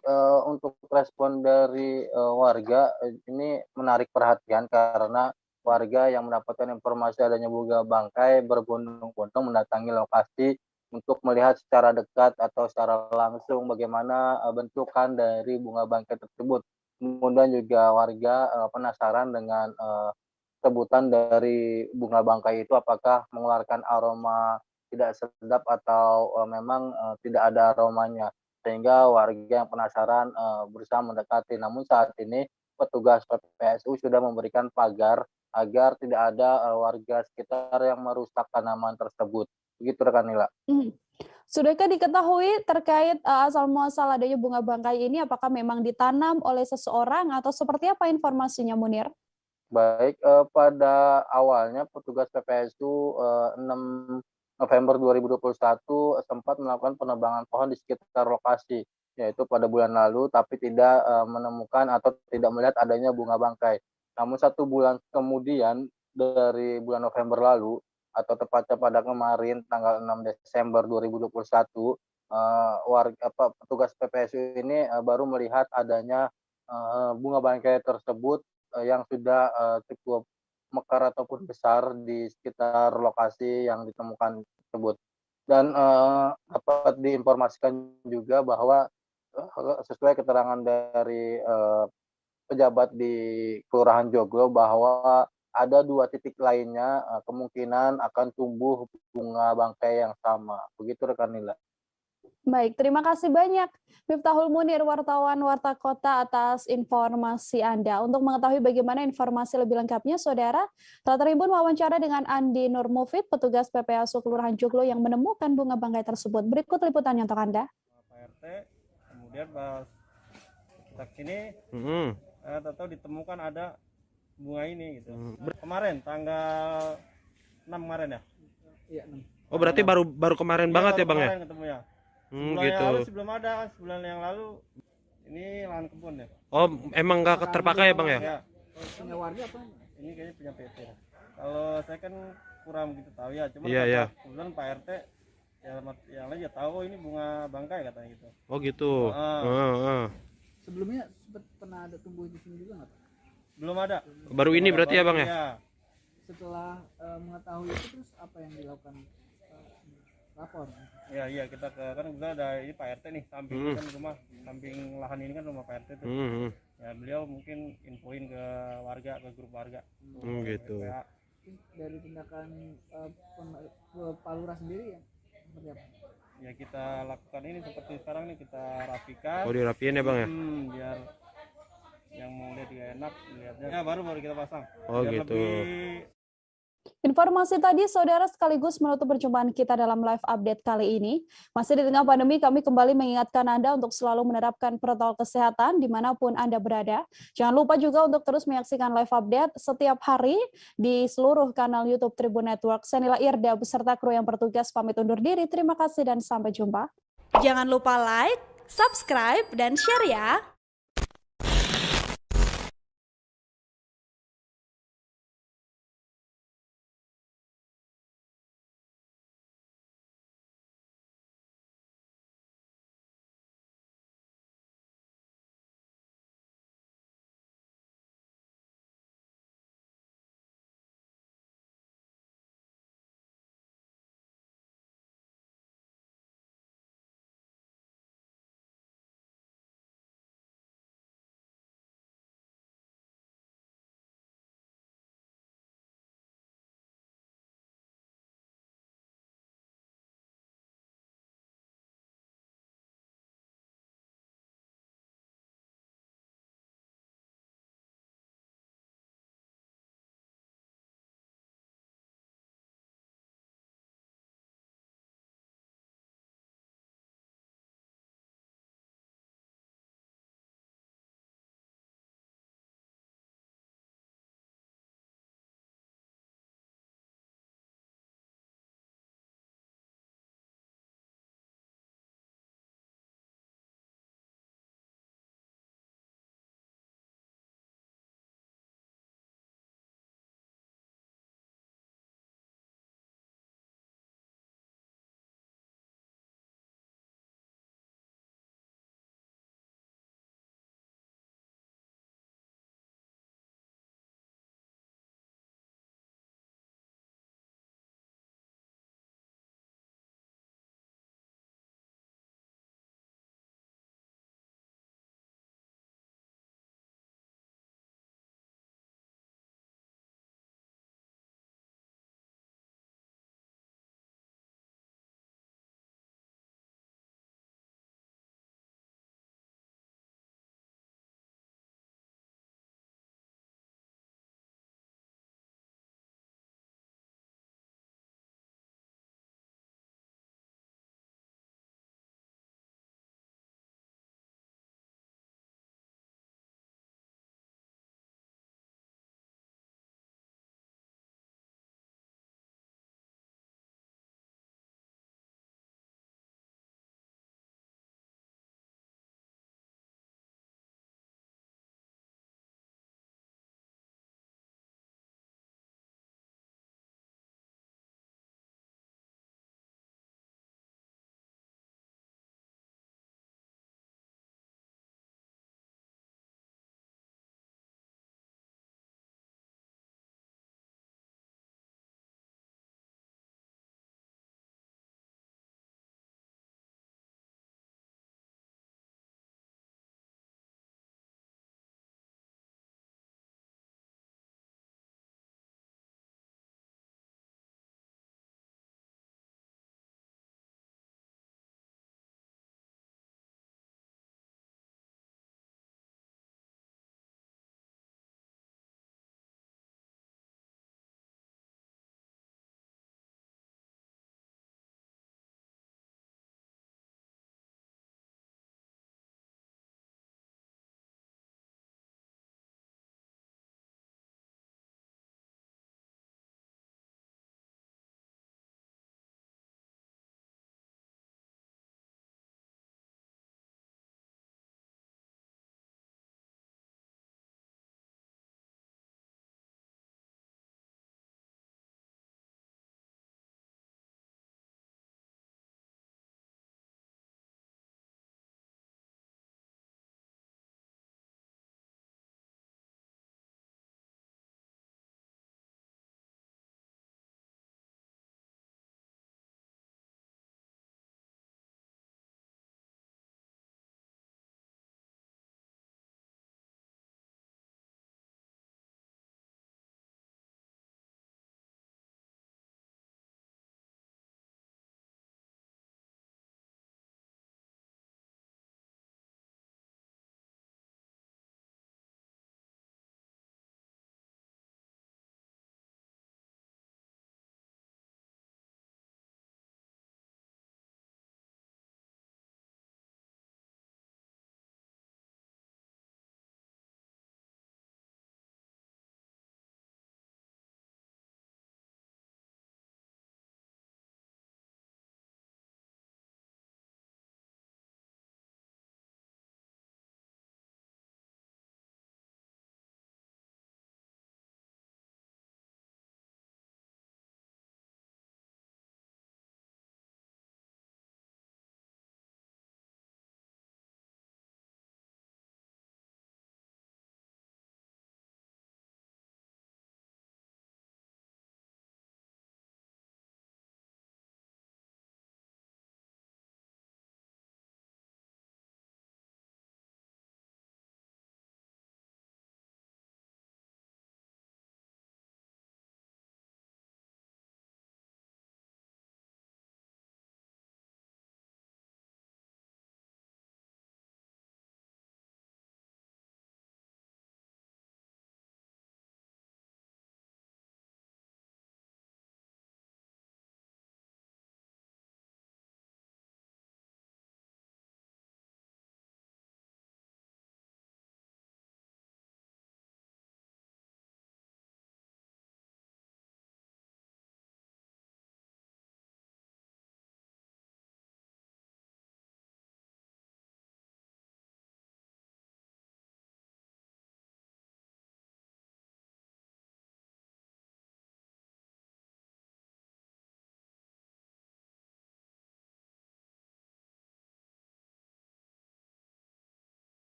Speaker 4: untuk respon dari warga ini menarik perhatian karena warga yang mendapatkan informasi adanya bunga bangkai berbondong-bondong mendatangi lokasi untuk melihat secara dekat atau secara langsung bagaimana bentukan dari bunga bangkai tersebut. Kemudian juga warga penasaran dengan sebutan dari bunga bangkai itu apakah mengeluarkan aroma tidak sedap atau memang tidak ada aromanya, sehingga warga yang penasaran berusaha mendekati. Namun saat ini petugas PPSU sudah memberikan pagar agar tidak ada warga sekitar yang merusak tanaman tersebut. Begitu rekan Nila.
Speaker 1: Sudahkah diketahui terkait asal muasal adanya bunga bangkai ini, apakah memang ditanam oleh seseorang atau seperti apa informasinya, Munir?
Speaker 4: Baik, pada awalnya petugas PPSU 6 November 2021 sempat melakukan penebangan pohon di sekitar lokasi, yaitu pada bulan lalu, tapi tidak menemukan atau tidak melihat adanya bunga bangkai. Namun 1 bulan kemudian dari bulan November lalu, atau tepatnya pada kemarin tanggal 6 Desember 2021, petugas PPSU ini baru melihat adanya bunga bangkai tersebut yang sudah cukup mekar ataupun besar di sekitar lokasi yang ditemukan tersebut. Dan dapat diinformasikan juga bahwa sesuai keterangan dari pejabat di Kelurahan Joglo bahwa ada 2 titik lainnya kemungkinan akan tumbuh bunga bangkai yang sama. Begitu rekan Nila.
Speaker 1: Baik, terima kasih banyak Miftahul Munir, wartawan Warta Kota, atas informasi Anda. Untuk mengetahui bagaimana informasi lebih lengkapnya, Saudara, telah terhubung wawancara dengan Andi Nurmufid, petugas PPSU Kelurahan Joglo yang menemukan bunga bangkai tersebut. Berikut liputannya untuk Anda.
Speaker 9: Pak RT, kemudian pas kita sini, tahu ditemukan ada bunga ini gitu. Kemarin tanggal 6 kemarin ya?
Speaker 5: Iya, 6. Oh, berarti baru kemarin banget ya, Bang ya?
Speaker 9: Ketemunya.
Speaker 5: Sebulan
Speaker 9: gitu.
Speaker 5: yang lalu
Speaker 9: sebelum ada, sebulan yang lalu ini lahan kebun ya.
Speaker 5: Oh, emang nggak terpakai ya, Bang ya?
Speaker 9: Ya. Punya warga apa? Ini kayaknya punya PT. Kalau saya kan kurang begitu tahu ya, cuma kebetulan Pak RT yang lain ya tahu ini bunga bangkai katanya gitu.
Speaker 5: Oh gitu.
Speaker 10: Sebelumnya pernah ada tumbuh di sini juga nggak?
Speaker 9: Belum ada.
Speaker 5: Baru ini berarti ya, Bang ya?
Speaker 10: Setelah mengetahui itu, terus apa yang dilakukan? Lapor.
Speaker 9: Iya, kita kan kebetulan ada ini Pak RT nih, samping kan rumah, samping lahan ini kan rumah Pak RT tuh. Ya beliau mungkin infoin ke warga, ke grup warga.
Speaker 5: Gitu.
Speaker 10: Dari tindakan Pak Lurah sendiri ya seperti apa?
Speaker 9: ya kita lakukan ini seperti sekarang nih, kita rapikan.
Speaker 5: Oh, dirapiin ya Bang ya?
Speaker 9: Biar yang mau lihat juga enak lihatnya. Ya baru kita pasang.
Speaker 5: Oh
Speaker 9: biar
Speaker 5: gitu.
Speaker 9: Lebih...
Speaker 1: Informasi tadi, saudara, sekaligus menutup perjumpaan kita dalam live update kali ini. Masih di tengah pandemi, kami kembali mengingatkan Anda untuk selalu menerapkan protokol kesehatan dimanapun Anda berada. Jangan lupa juga untuk terus menyaksikan live update setiap hari di seluruh kanal YouTube Tribun Network. Saya Nila Irda beserta kru yang bertugas pamit undur diri. Terima kasih dan sampai jumpa.
Speaker 14: Jangan lupa like, subscribe, dan share ya.